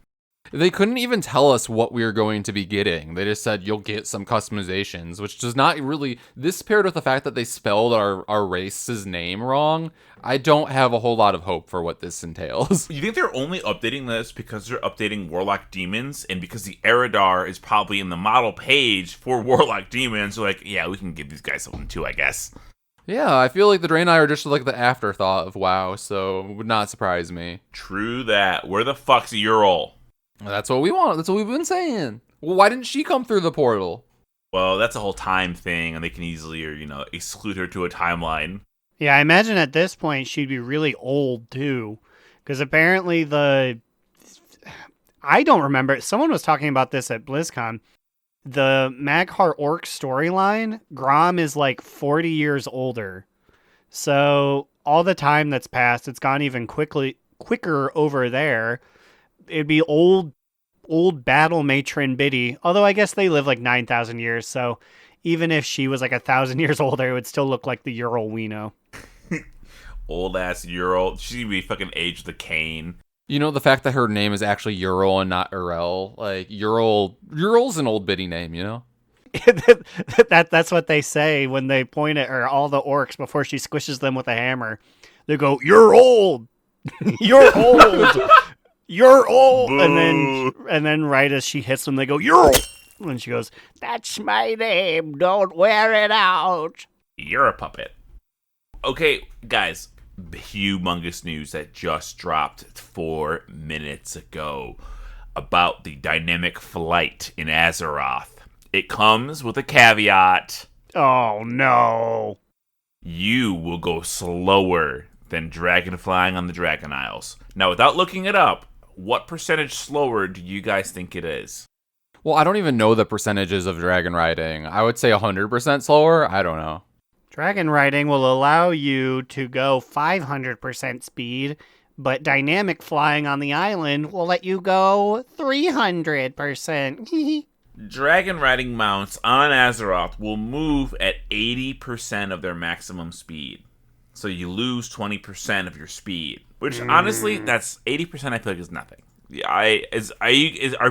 They couldn't even tell us what we were going to be getting. They just said, you'll get some customizations, which does not really... This paired with the fact that they spelled our race's name wrong, I don't have a whole lot of hope for what this entails. You think they're only updating this because they're updating Warlock Demons, and because the Eridar is probably in the model page for Warlock Demons, they're like, yeah, we can give these guys something too, I guess. Yeah, I feel like the Draenei are just like the afterthought of WoW, so it would not surprise me. True that. Where the fuck's Ural? That's what we want. That's what we've been saying. Well, why didn't she come through the portal? Well, that's a whole time thing, and they can easily, exclude her to a timeline. Yeah, I imagine at this point she'd be really old too, because apparently I don't remember. Someone was talking about this at BlizzCon. The Maghar Orc storyline, Grom is like 40 years older. So all the time that's passed, it's gone even quicker over there. It'd be old battle matron Biddy. Although I guess they live like 9,000 years, so even if she was like 1,000 years older, it would still look like the Ural we know. Old ass Ural. She'd be fucking aged the cane. You know, the fact that her name is actually Ural and not Urel. Like, Ural's an old Biddy name, you know? That's what they say when they point at her, all the orcs, before she squishes them with a hammer. They go, "You're old! You're old! You're old!" And then right as she hits them, they go, "You're old!" And she goes, "That's my name. Don't wear it out." You're a puppet. Okay, guys. Humongous news that just dropped 4 minutes ago about the dynamic flight in Azeroth. It comes with a caveat. Oh, no. You will go slower than dragon flying on the Dragon Isles. Now, without looking it up, what percentage slower do you guys think it is? Well, I don't even know the percentages of dragon riding. I would say 100% slower. I don't know. Dragon riding will allow you to go 500% speed, but dynamic flying on the island will let you go 300%. Dragon riding mounts on Azeroth will move at 80% of their maximum speed. So you lose 20% of your speed. Which, honestly, that's 80% I feel like is nothing. Are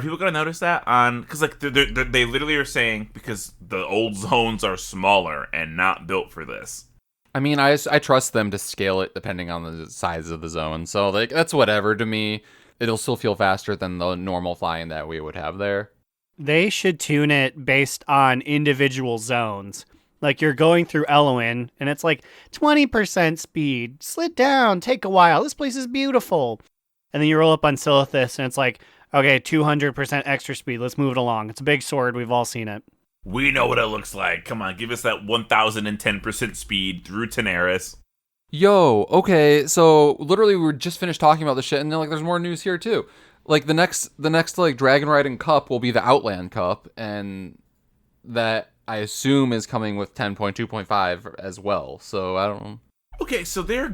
people gonna notice that because like they literally are saying because the old zones are smaller and not built for this. I mean, I trust them to scale it depending on the size of the zone, so like that's whatever to me. It'll still feel faster than the normal flying that we would have there. They should tune it based on individual zones. Like you're going through Elwyn and it's like 20% speed. Slid down, take a while. This place is beautiful. And then you roll up on Silithus, and it's like, okay, 200% extra speed. Let's move it along. It's a big sword. We've all seen it. We know what it looks like. Come on, give us that 1,010% speed through Tenaris. Yo, okay, so literally we were just finished talking about this shit, and then like there's more news here too. Like the next like dragon riding cup will be the Outland Cup, and that I assume is coming with 10.2.5 as well. So I don't know. Okay, so they're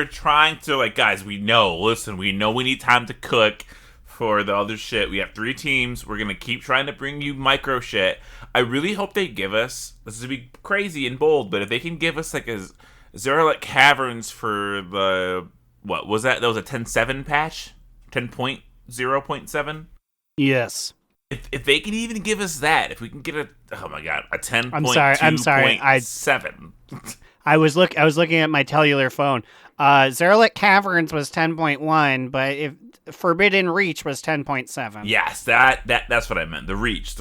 trying to, like, guys, we know we need time to cook for the other shit. We have 3 teams. We're going to keep trying to bring you micro shit. I really hope they give us, this is to be crazy and bold, but if they can give us, like, Zeralek Caverns for the, what was that? That was a 10.7 patch? 10.0.7? Yes. If they can even give us that, if we can get a 10.2.7. I'm sorry. 7. I was looking at my cellular phone. Zeralek Caverns was 10.1, but if Forbidden Reach was 10.7. Yes, that's what I meant. The reach.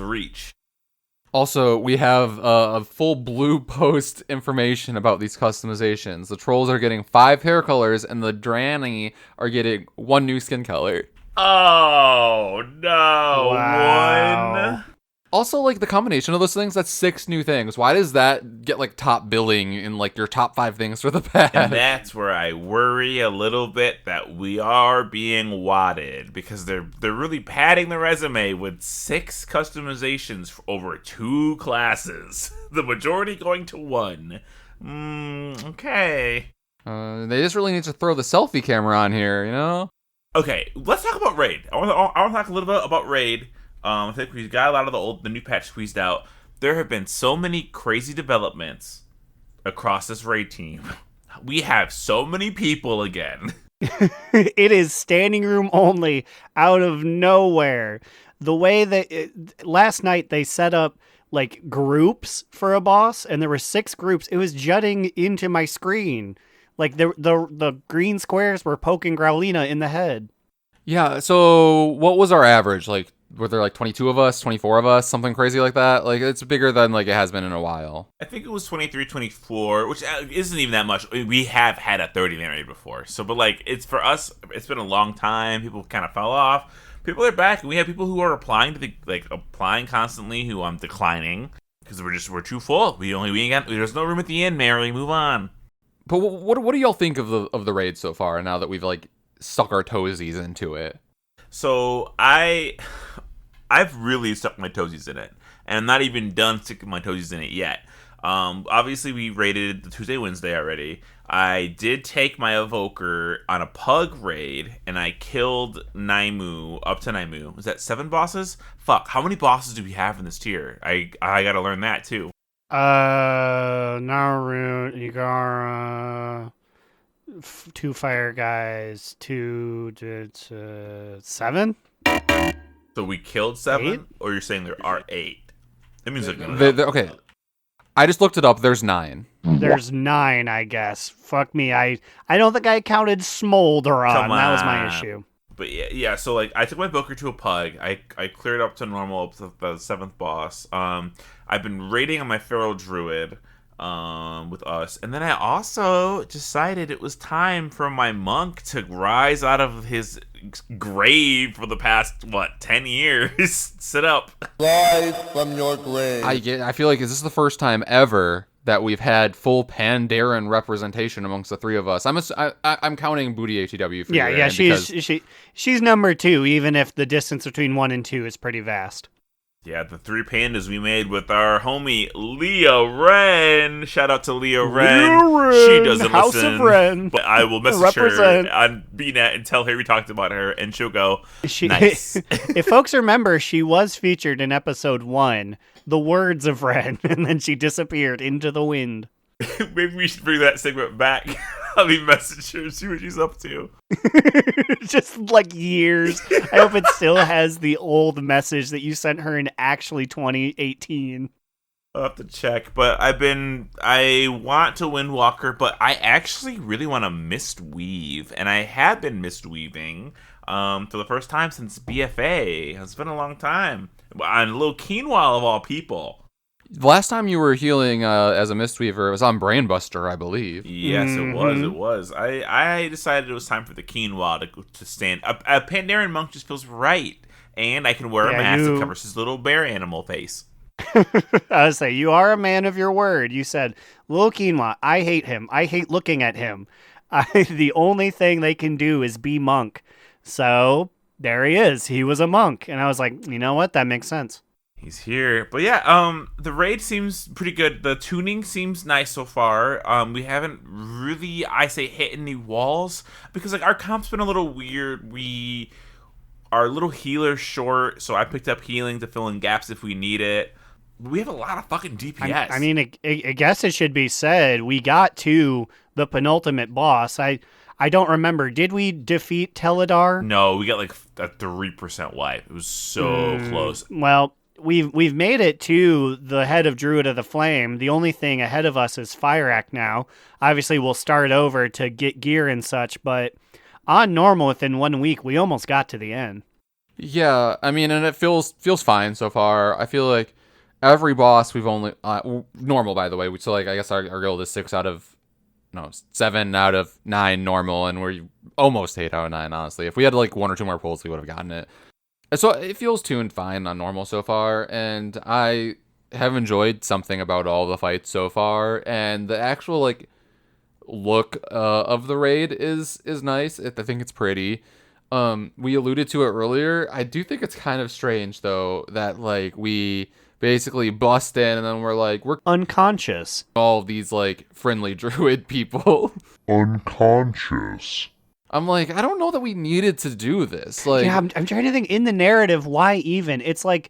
Also, we have a full blue post information about these customizations. The trolls are getting 5 hair colors, and the Dranny are getting 1 new skin color. Oh, no. Wow. 1. Also, like, the combination of those things, that's 6 new things. Why does that get, like, top billing in, like, your top 5 things for the patch? And that's where I worry a little bit that we are being wadded, because they're really padding the resume with 6 customizations over 2 classes. The majority going to 1. Okay. They just really need to throw the selfie camera on here, you know? Okay, let's talk about Raid. I want to talk a little bit about Raid. I think we got a lot of the new patch squeezed out. There have been so many crazy developments across this Raid team. We have so many people again. It is standing room only out of nowhere. The way that last night they set up like groups for a boss, and there were 6 groups. It was jutting into my screen. Like the green squares were poking Growlina in the head. Yeah, so what was our average? Like, were there like 22 of us, 24 of us, something crazy like that? Like, it's bigger than like it has been in a while. I think it was 23, 24, which isn't even that much. We have had a 30-man raid before. So, but like, it's for us, it's been a long time. People kind of fell off. People are back, and we have people who are applying constantly who I'm declining because we're too full. There's no room at the inn, Mary. Move on. But what do y'all think of the raid so far? Now that we've like stuck our toesies into it. So I've really stuck my toesies in it, and I'm not even done sticking my toesies in it yet. Obviously we raided the Tuesday Wednesday already. I did take my evoker on a pug raid, and I killed Naimu up to Naimu. Was that 7 bosses? Fuck, how many bosses do we have in this tier? I gotta learn that too. Naru, Igara, 2 fire guys, 7. So we killed 7, 8? or you're saying there are 8? That means Okay, I just looked it up. There's 9. There's 9, I guess. Fuck me. I don't think I counted Smolder on. That was my issue. But yeah. So like, I took my Booker to a pug. I cleared up to normal up to the 7th boss. I've been raiding on my Feral Druid with us, and then I also decided it was time for my monk to rise out of his grave for the past 10 years. Sit up. Rise from your grave. I feel like, is this the first time ever that we've had full Pandaren representation amongst the 3 of us? I'm counting Booty ATW for yeah. She's number 2, even if the distance between 1 and 2 is pretty vast. Yeah, the 3 pandas we made with our homie Leah Wren. Shout out to Leah Wren. She doesn't House listen, of Wren. but I will message her on BNet and tell her we talked about her, and she'll go, nice. If folks remember, she was featured in episode 1, The Words of Wren, and then she disappeared into the wind. Maybe we should bring that segment back. I'll be message her and see what she's up to. Just like years. I hope it still has the old message that you sent her in actually 2018. I'll have to check, but I want to Windwalker, but I actually really want to Mistweave, and I have been Mistweaving for the first time since BFA. It's been a long time. On Lil Quinoa of all people. The last time you were healing as a Mistweaver, it was on Brainbuster, I believe. Yes, it was. I decided it was time for the Quinoa to stand. A Pandaren monk just feels right, and I can wear a mask that covers his little bear animal face. I would say, you are a man of your word. You said, Lil Quinoa, I hate him. I hate looking at him. The only thing they can do is be monk. So, there he is. He was a monk. And I was like, you know what? That makes sense. He's here. But yeah, the raid seems pretty good. The tuning seems nice so far. We haven't really, hit any walls, because like our comp's been a little weird. We are a little healer short, so I picked up healing to fill in gaps if we need it. We have a lot of fucking DPS. I mean, I guess it should be said, we got to the penultimate boss. I don't remember. Did we defeat Teledar? No, we got like a 3% wipe. It was so close. Well, we've made it to the head of Druid of the Flame. The only thing ahead of us is Fire Act now. Obviously, we'll start over to get gear and such, but on normal, within 1 week, we almost got to the end. Yeah, I mean, and it feels fine so far. I feel like Every boss we've only normal, by the way. So like I guess our guild is 7 out of 9 normal, and we're almost 8 out of 9. Honestly, if we had like 1 or 2 more pulls, we would have gotten it. So it feels tuned fine on normal so far, and I have enjoyed something about all the fights so far, and the actual like look of the raid is nice. I think it's pretty. We alluded to it earlier. I do think it's kind of strange though that like we basically bust in and then we're unconscious. All these like friendly druid people. Unconscious. I'm like, I don't know that we needed to do this. Like, yeah, I'm trying to think in the narrative, why even? It's like,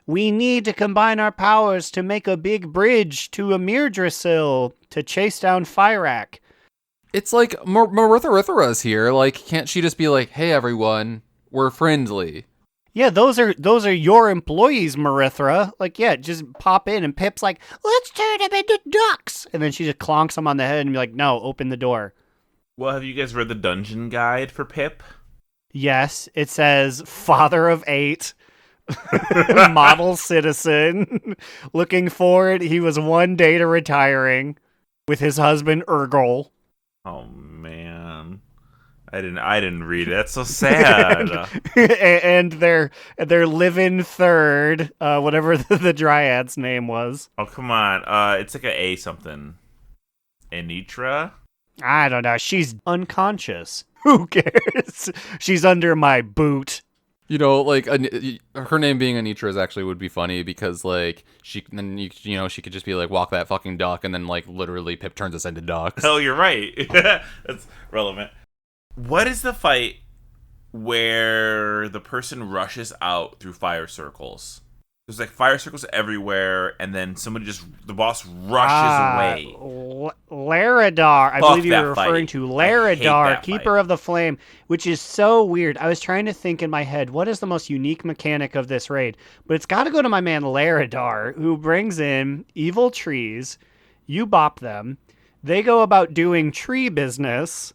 we need to combine our powers to make a big bridge to Immunization to chase down Fyrak. It's like, Marithara's here. Like, can't she just be like, hey, everyone, we're friendly? Yeah, those are your employees, Marithra. Like, yeah, just pop in, and Pip's like, let's turn them into ducks. And then she just clonks them on the head and be like, no, open the door. Well, have you guys read the dungeon guide for Pip? Yes, it says father of 8, model citizen. Looking forward, he was 1 day to retiring with his husband Urgol. Oh man, I didn't read it. That's so sad. and their live-in third, whatever the dryad's name was. Oh come on, it's like a something. Anitra. I don't know. She's unconscious. Who cares? She's under my boot. You know, like her name being Anitra actually would be funny because like she could just be like walk that fucking duck and then like literally Pip turns us into ducks. Oh, you're right. That's relevant. What is the fight where the person rushes out through fire circles? There's like fire circles everywhere, and then the boss rushes away. Laradar. I believe you were referring fight. to Laradar, Keeper fight. of the Flame, which is so weird. I was trying to think in my head, what is the most unique mechanic of this raid? But it's got to go to my man Laradar, who brings in evil trees. You bop them. They go about doing tree business.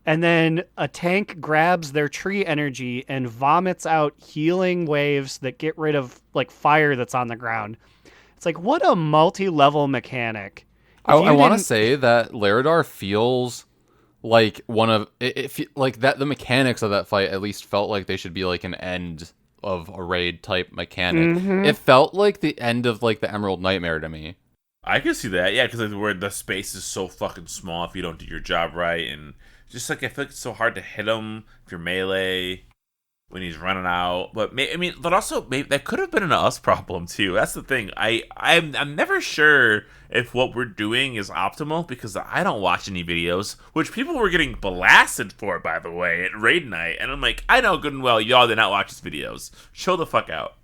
And then a tank grabs their tree energy and vomits out healing waves that get rid of like fire that's on the ground. It's like, what a multi-level mechanic. I want to say that Laradar feels like one of like that. The mechanics of that fight at least felt like they should be like an end of a raid type mechanic. Mm-hmm. It felt like the end of like the Emerald Nightmare to me. I can see that, yeah, because like where the space is so fucking small if you don't do your job right, and just like I feel like it's so hard to hit him if you're melee when he's running out. But but also that could have been an us problem too. That's the thing. I'm never sure if what we're doing is optimal because I don't watch any videos, which people were getting blasted for, by the way, at raid night. And I'm like, I know good and well y'all did not watch his videos. Show the fuck out.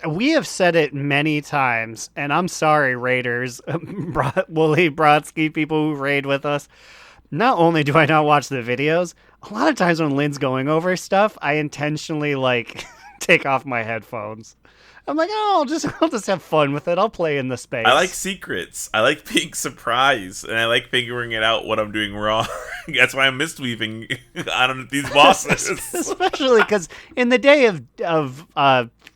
We have said it many times, and I'm sorry, raiders, Wooly Brodsky, people who raid with us. Not only do I not watch the videos, a lot of times when Lynn's going over stuff, I intentionally like take off my headphones. I'm like, oh, I'll just have fun with it. I'll play in the space. I like secrets. I like being surprised, and I like figuring it out what I'm doing wrong. That's why I'm mistweaving on these bosses. Especially because in the day of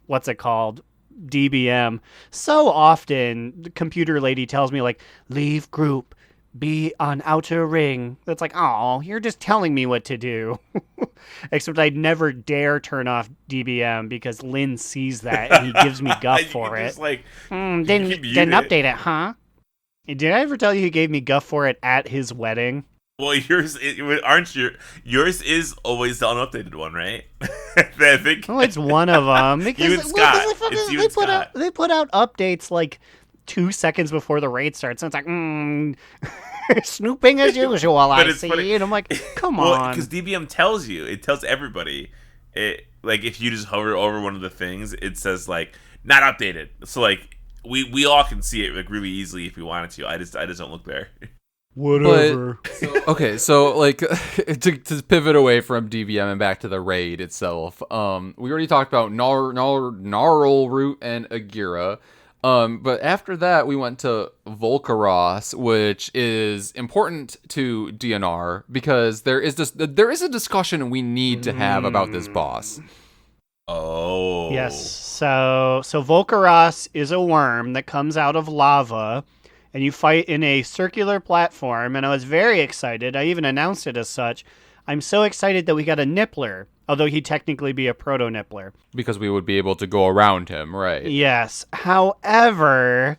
what's it called? DBM, so often the computer lady tells me like, leave group, be on outer ring. That's like, oh, you're just telling me what to do. Except I'd never dare turn off DBM because Lynn sees that and he gives me guff for it. Like, didn't update it, huh? Did I ever tell you he gave me guff for it at his wedding? Well, yours is always the unupdated one, right? I think. Oh, it's one of them. Because, you and Scott. It's you and Scott. They put out updates like 2 seconds before the raid starts, and it's like, snooping as usual, I see. Funny. And I'm like, come on. Because DBM tells you, it tells everybody. Like, if you just hover over one of the things, it says, like, not updated. So, like, we all can see it, like, really easily if we wanted to. I just don't look there. Whatever. So like to pivot away from DBM and back to the raid itself, we already talked about Gnarl Root and Agira. But after that, we went to Volcaros, which is important to DNR because there is a discussion we need to have about this boss. Oh. Yes. So Volcaros is a worm that comes out of lava, and you fight in a circular platform. And I was very excited. I even announced it as such. I'm so excited that we got a Nippler, although he'd technically be a proto-Nippler. Because we would be able to go around him, right? Yes. However,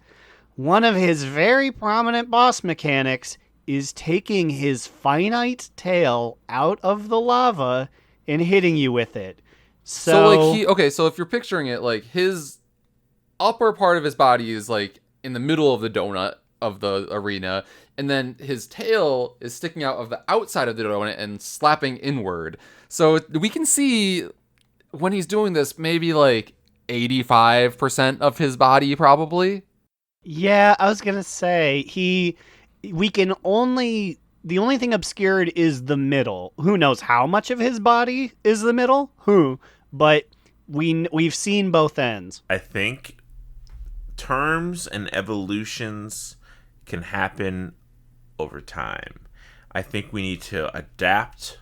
one of his very prominent boss mechanics is taking his finite tail out of the lava and hitting you with it. So if you're picturing it, like his upper part of his body is like in the middle of the donut of the arena, and then his tail is sticking out of the outside of the donut and slapping inward. So we can see when he's doing this, maybe like 85% of his body, probably. Yeah, I was gonna say the only thing obscured is the middle. Who knows how much of his body is the middle? But we've seen both ends. I think terms and evolutions can happen over time. I think we need to adapt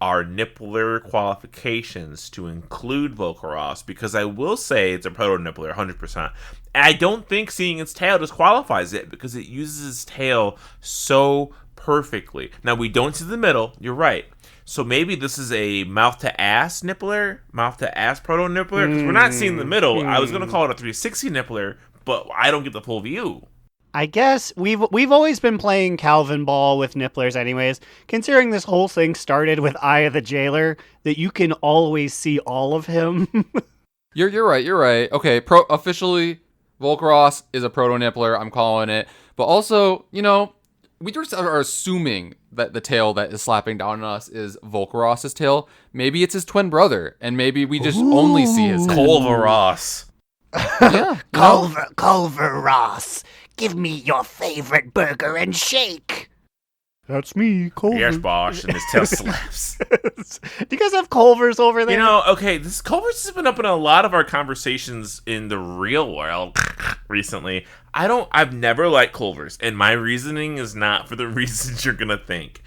our Nippler qualifications to include Volcaros, because I will say it's a proto-Nippler 100%. And I don't think seeing its tail disqualifies it, because it uses its tail so perfectly. Now, we don't see the middle, you're right. So maybe this is a mouth-to-ass Nippler, mouth-to-ass proto-Nippler, because we're not seeing the middle. I was going to call it a 360 Nippler, but I don't get the full view. I guess we've always been playing Calvin Ball with Nipplers anyways, considering this whole thing started with Eye of the Jailer, that you can always see all of him. You're right. Okay, officially, Volcaros is a proto-Nippler, I'm calling it. But also, we just are assuming that the tail that is slapping down on us is Volcaros' tail. Maybe it's his twin brother, and maybe we just only see his head. Culveros. Yeah. Culver Ross, give me your favorite burger and shake. That's me, Culver. Yes, boss, and his tail slaps. Do you guys have Culvers over there? This Culver's has been up in a lot of our conversations in the real world recently. I've never liked Culver's, and my reasoning is not for the reasons you're gonna think.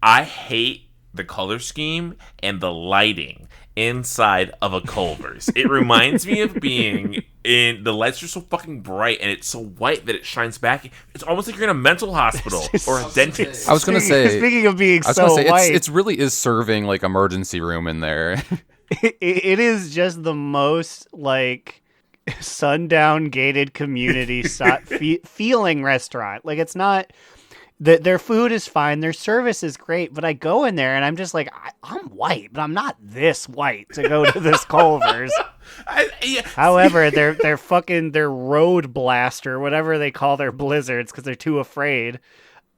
I hate the color scheme and the lighting inside of a Culver's. It reminds me of being in, the lights are so fucking bright and it's so white that it shines back. It's almost like you're in a mental hospital or a dentist. I was gonna say, speaking of being so white, it's really is serving like emergency room in there. It is just the most like sundown gated community feeling restaurant. Like, it's not. Their food is fine, their service is great, but I go in there and I'm just like, I'm white, but I'm not this white to go to this Culver's. However, their road blaster, whatever they call their blizzards, because they're too afraid.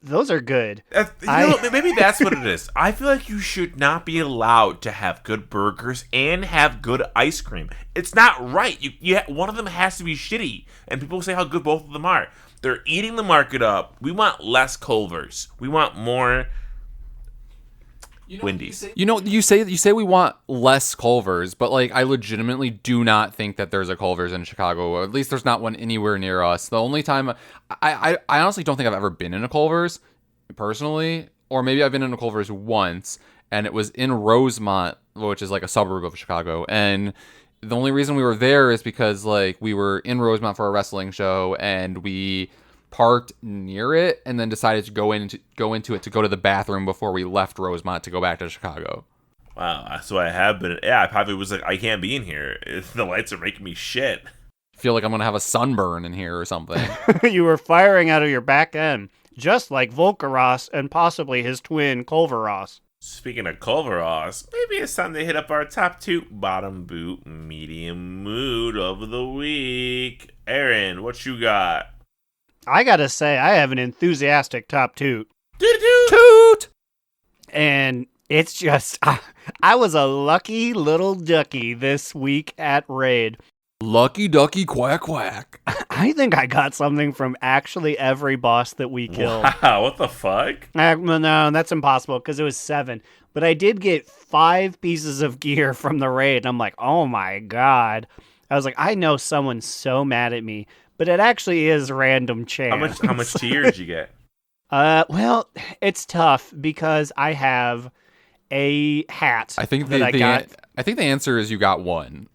Those are good. Maybe that's what it is. I feel like you should not be allowed to have good burgers and have good ice cream. It's not right. One of them has to be shitty, and people say how good both of them are. They're eating the market up. We want less Culvers. We want more Wendy's. You say we want less Culvers, but like I legitimately do not think that there's a Culvers in Chicago. Or at least there's not one anywhere near us. The only time I honestly don't think I've ever been in a Culvers personally, or maybe I've been in a Culvers once, and it was in Rosemont, which is like a suburb of Chicago, and the only reason we were there is because like we were in Rosemont for a wrestling show and we parked near it and then decided to go into it to go to the bathroom before we left Rosemont to go back to Chicago. Wow, so I have been. Yeah, I probably was like, I can't be in here. The lights are making me shit. I feel like I'm gonna have a sunburn in here or something. You were firing out of your back end, just like Volcaros and possibly his twin Culveros. Speaking of Culveros, maybe it's time to hit up our top 2 bottom boot medium mood of the week. Aaron, what you got? I gotta say, I have an enthusiastic top toot. Toot! And it's just, I was a lucky little ducky this week at Raid. Lucky ducky quack quack. I think I got something from actually every boss that we killed. Wow, what the fuck? No, that's impossible because it was 7. But I did get 5 pieces of gear from the raid. And I'm like, oh my God. I was like, I know someone's so mad at me. But it actually is random chance. How much tier did you get? Well, it's tough because I have a hat. I think that I got. I think the answer is you got one.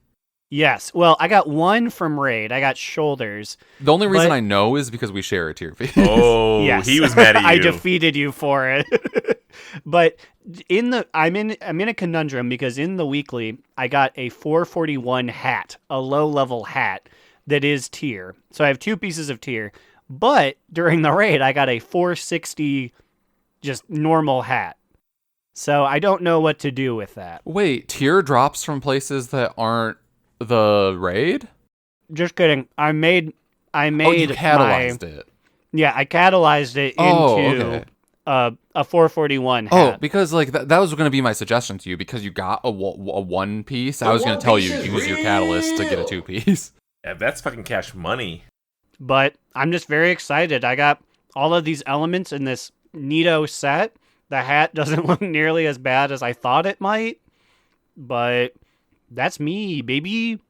Yes. Well, I got one from Raid. I got shoulders. The only reason But- I know is because we share a tier piece. Oh, Yes. he was mad at you. I defeated you for it. But I'm in a conundrum because in the weekly I got a 441 hat, a low level hat that is tier. So I have 2 pieces of tier. But during the raid I got a 460 just normal hat. So I don't know what to do with that. Wait, tier drops from places that aren't the raid? Just kidding. I made Oh, you catalyzed it. Yeah, I catalyzed it Oh, into okay. a 441 hat. Oh, because like that was going to be my suggestion to you because you got a one piece. I was going to tell you use your catalyst to get a 2 piece. Yeah, that's fucking cash money. But I'm just very excited. I got all of these elements in this neato set. The hat doesn't look nearly as bad as I thought it might, but that's me, baby.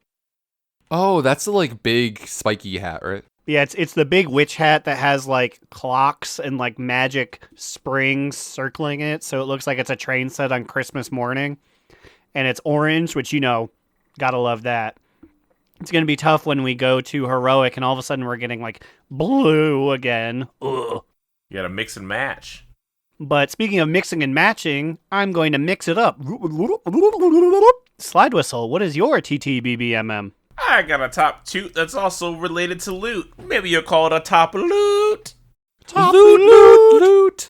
Oh, that's the like big spiky hat, right? Yeah, it's the big witch hat that has like clocks and like magic springs circling it, so it looks like it's a train set on Christmas morning. And it's orange, which gotta love that. It's gonna be tough when we go to heroic and all of a sudden we're getting like blue again. Ugh. You gotta mix and match. But speaking of mixing and matching, I'm going to mix it up. Slidewhistle, what is your TTBBMM? I got a top toot that's also related to loot. Maybe you'll call it a top loot. Top loot.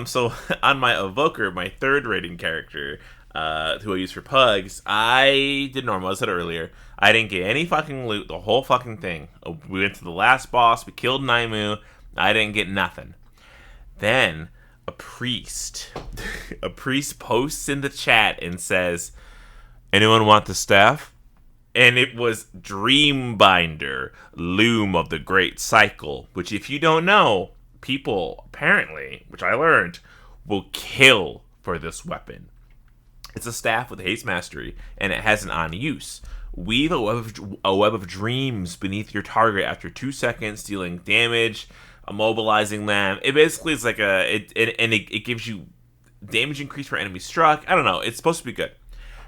So on my evoker, my 3rd rating character, who I use for pugs, I did normal. I said earlier, I didn't get any fucking loot, the whole fucking thing. We went to the last boss, we killed Naimu, I didn't get nothing. Then a priest posts in the chat and says, "Anyone want the staff?" And it was Dreambinder, Loom of the Great Cycle, which if you don't know, people apparently, which I learned, will kill for this weapon. It's a staff with haste mastery, and it has an on use. Weave a web of dreams beneath your target after 2 seconds, dealing damage, immobilizing them. It basically is like it gives you damage increase for enemy struck. I don't know. It's supposed to be good.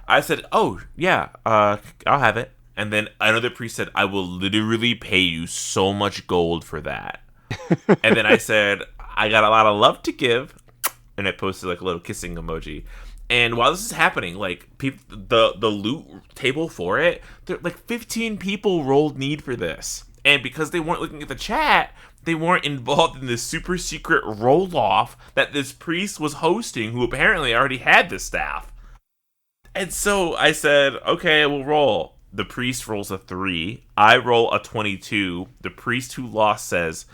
I said, "Oh yeah, I'll have it." And then another priest said, "I will literally pay you so much gold for that." And then I said, "I got a lot of love to give," and I posted like a little kissing emoji. And while this is happening, like the loot table for it, there like 15 people rolled need for this, and because they weren't looking at the chat, they weren't involved in this super secret roll-off that this priest was hosting, who apparently already had this staff. And so I said, "Okay, we'll roll." The priest rolls a 3. I roll a 22. The priest who lost says,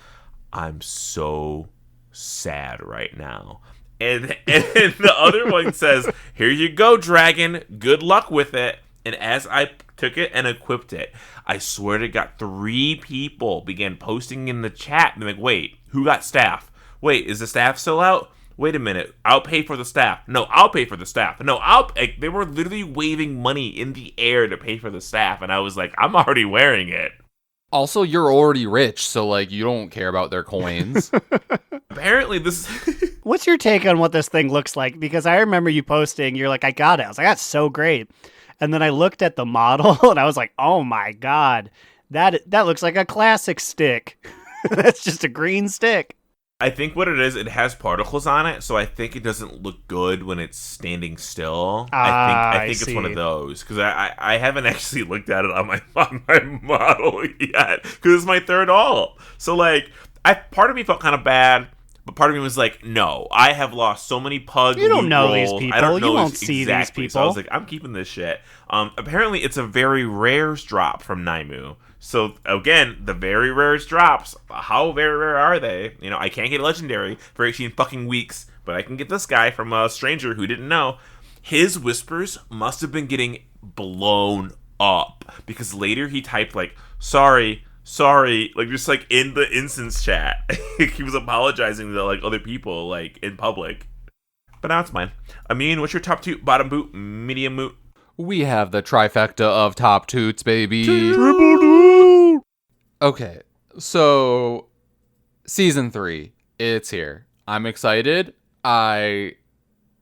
"I'm so sad right now." And the other one says, "Here you go, dragon. Good luck with it." And as I took it and equipped it, I swear to God, 3 people began posting in the chat. And they're like, "Wait, who got staff? Wait, is the staff still out? Wait a minute, I'll pay for the staff. No, I'll pay for the staff. No, They were literally waving money in the air to pay for the staff. And I was like, I'm already wearing it. Also, you're already rich, so like you don't care about their coins. Apparently, this What's your take on what this thing looks like? Because I remember you posting, you're like, "I got it." I was like, "That's so great." And then I looked at the model and I was like, "Oh my God, that looks like a classic stick." That's just a green stick. I think what it is, it has particles on it, so I think it doesn't look good when it's standing still. I think it's one of those, because I haven't actually looked at it on my model yet, because it's my 3rd all. So like, part of me felt kind of bad, but part of me was like, no, I have lost so many pug. You don't know rolls. these people. I don't know you won't see exactly. these So I people. was like, I'm keeping this shit. Apparently, it's a very rares drop from Naimu. So again, the very rarest drops. How very rare are they? You know, I can't get a legendary for 18 fucking weeks, but I can get this guy from a stranger who didn't know. His whispers must have been getting blown up, because later he typed like, sorry, like just like in the instance chat. He was apologizing to like other people like in public. But now it's mine. Amin, what's your top 2? Bottom boot, medium boot? We have the trifecta of top toots, baby. Triple do. Okay, so season 3, it's here. I'm excited. I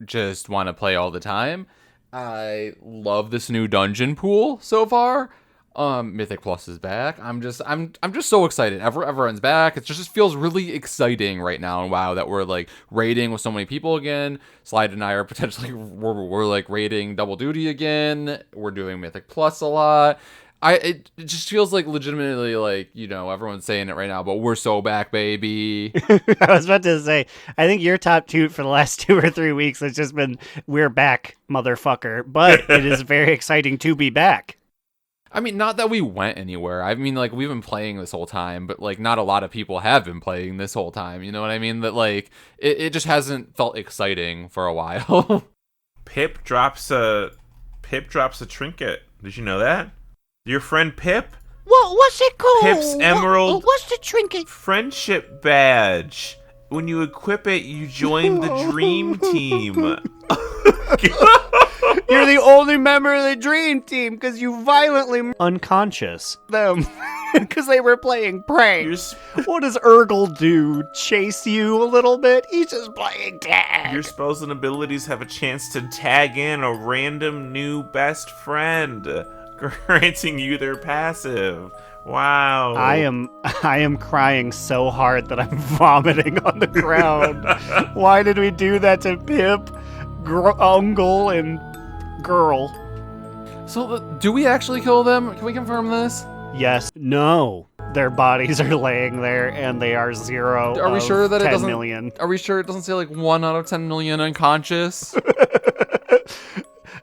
just want to play all the time. I love this new dungeon pool so far. Mythic Plus is back. I'm just so excited. Everyone's back. It just feels really exciting right now in WoW that we're like raiding with so many people again. Slide and I are potentially we're like raiding double duty again. We're doing Mythic Plus a lot. It just feels like legitimately like, you know, everyone's saying it right now, but we're so back, baby. I was about to say, I think your top toot for the last 2 or 3 weeks has just been, we're back, motherfucker. But it is very exciting to be back. I mean, not that we went anywhere. I mean, like, we've been playing this whole time, but, like, not a lot of people have been playing this whole time. You know what I mean? That, like, it just hasn't felt exciting for a while. Pip drops a trinket. Did you know that? Your friend Pip? What's it called? Pip's Emerald What's the trinket? Friendship Badge. When you equip it, you join the Dream Team. You're the only member of the Dream Team because you violently unconscious them because they were playing prank. What does Urgle do? Chase you a little bit? He's just playing tag. Your spells and abilities have a chance to tag in a random new best friend, granting you their passive. Wow. I am crying so hard that I'm vomiting on the ground. Why did we do that to Pip, Uncle, and Girl? So, do we actually kill them? Can we confirm this? Yes. No. Their bodies are laying there, and they are 0 Are we sure that 10 it doesn't? million. Are we sure it doesn't say like 1 out of 10 million unconscious?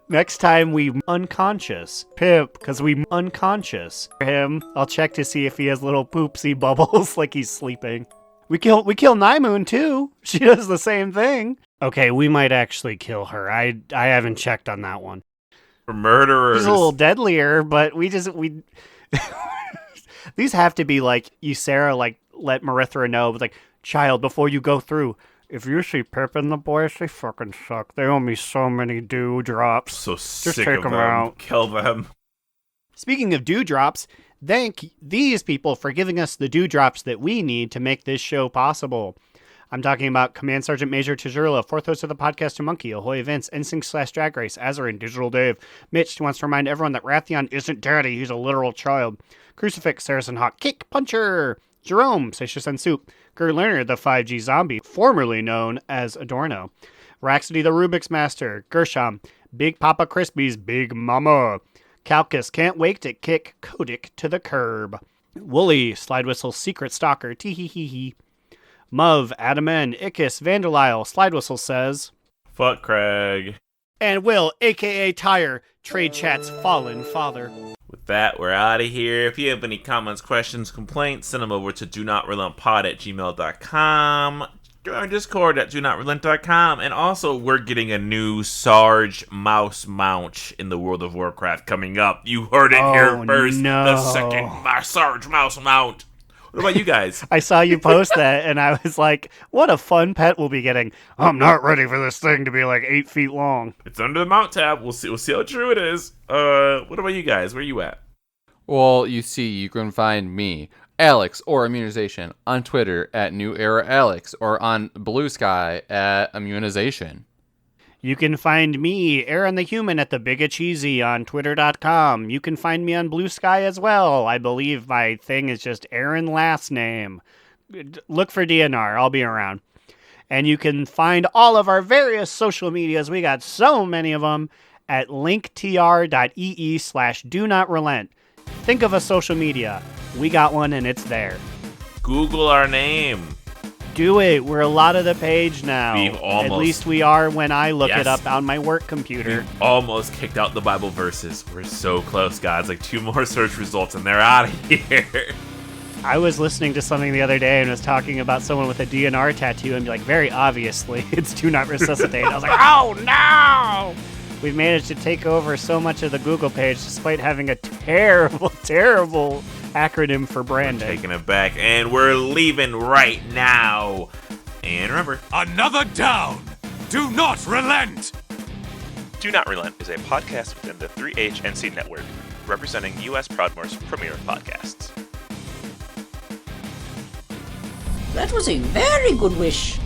Next time we unconscious Pip, because we unconscious him. I'll check to see if he has little poopsy bubbles like he's sleeping. We kill Nymoon too. She does the same thing. Okay, we might actually kill her. I haven't checked on that one. For murderers. She's a little deadlier, but we these have to be like Ysera, like let Marithra know, but like, child, before you go through, if you see Pip and the boys, they fucking suck. They owe me so many dewdrops. So Just sick take of them them. out. Kill them. Speaking of dewdrops, thank these people for giving us the dewdrops that we need to make this show possible. I'm talking about Command Sergeant Major Tajurla, fourth host of the podcast to Monkey, Ahoy Vince, Instinct/Drag Race, Azarin, Digital Dave, Mitch wants to remind everyone that Rathion isn't daddy, he's a literal child, Crucifix, Saracen Hawk, Kick Puncher, Jerome, Satius and Soup, Gur Lerner, the 5G zombie, formerly known as Adorno, Raxity the Rubik's Master, Gershom, Big Papa Crispy's Big Mama, Calcus, can't wait to kick Kodik to the curb, Wooly, Slidewhistle, Secret Stalker, tee-hee-hee-hee, Muv, Adaman, Ickis, Vanderlyle, Slidewhistle says, Fuck Craig. and Will, a.k.a. Tire, Trade Chat's fallen father. With that, we're out of here. If you have any comments, questions, complaints, send them over to donotrelenttpod@gmail.com. Join our Discord at donotRelent.com. And also, we're getting a new Sarge mouse mount in the World of Warcraft coming up. You heard it here first. No. The second Sarge mouse mount. What about you guys? I saw you post that, and I was like, what a fun pet we'll be getting. I'm not ready for this thing to be like 8 feet long. It's under the mount tab. We'll see how true it is. What about you guys? Where you at? Well, you see, you can find me, Alex, or Immunization, on Twitter at New Era Alex, or on Blue Sky at Immunization. You can find me, Aaron the Human, at the Bigacheesy on Twitter.com. You can find me on Blue Sky as well. I believe my thing is just Aaron last name. Look for DNR. I'll be around. And you can find all of our various social medias. We got so many of them at linktr.ee/do-not-relent. Think of a social media. We got one and it's there. Google our name. Do it. We're a lot of the page now. We've almost- At least we are when I look Yes. it up on my work computer. We've almost kicked out the Bible verses. We're so close, guys. Like 2 more search results and they're out of here. I was listening to something the other day and was talking about someone with a DNR tattoo and be like, very obviously, it's do not resuscitate. I was like, oh no! We've managed to take over so much of the Google page despite having a terrible, terrible acronym for branding. Taking it back, and we're leaving right now. And remember, Another down! Do not relent! Do Not Relent is a podcast within the 3HNC network, representing U.S. Proudmoore's premier podcasts. That was a very good wish.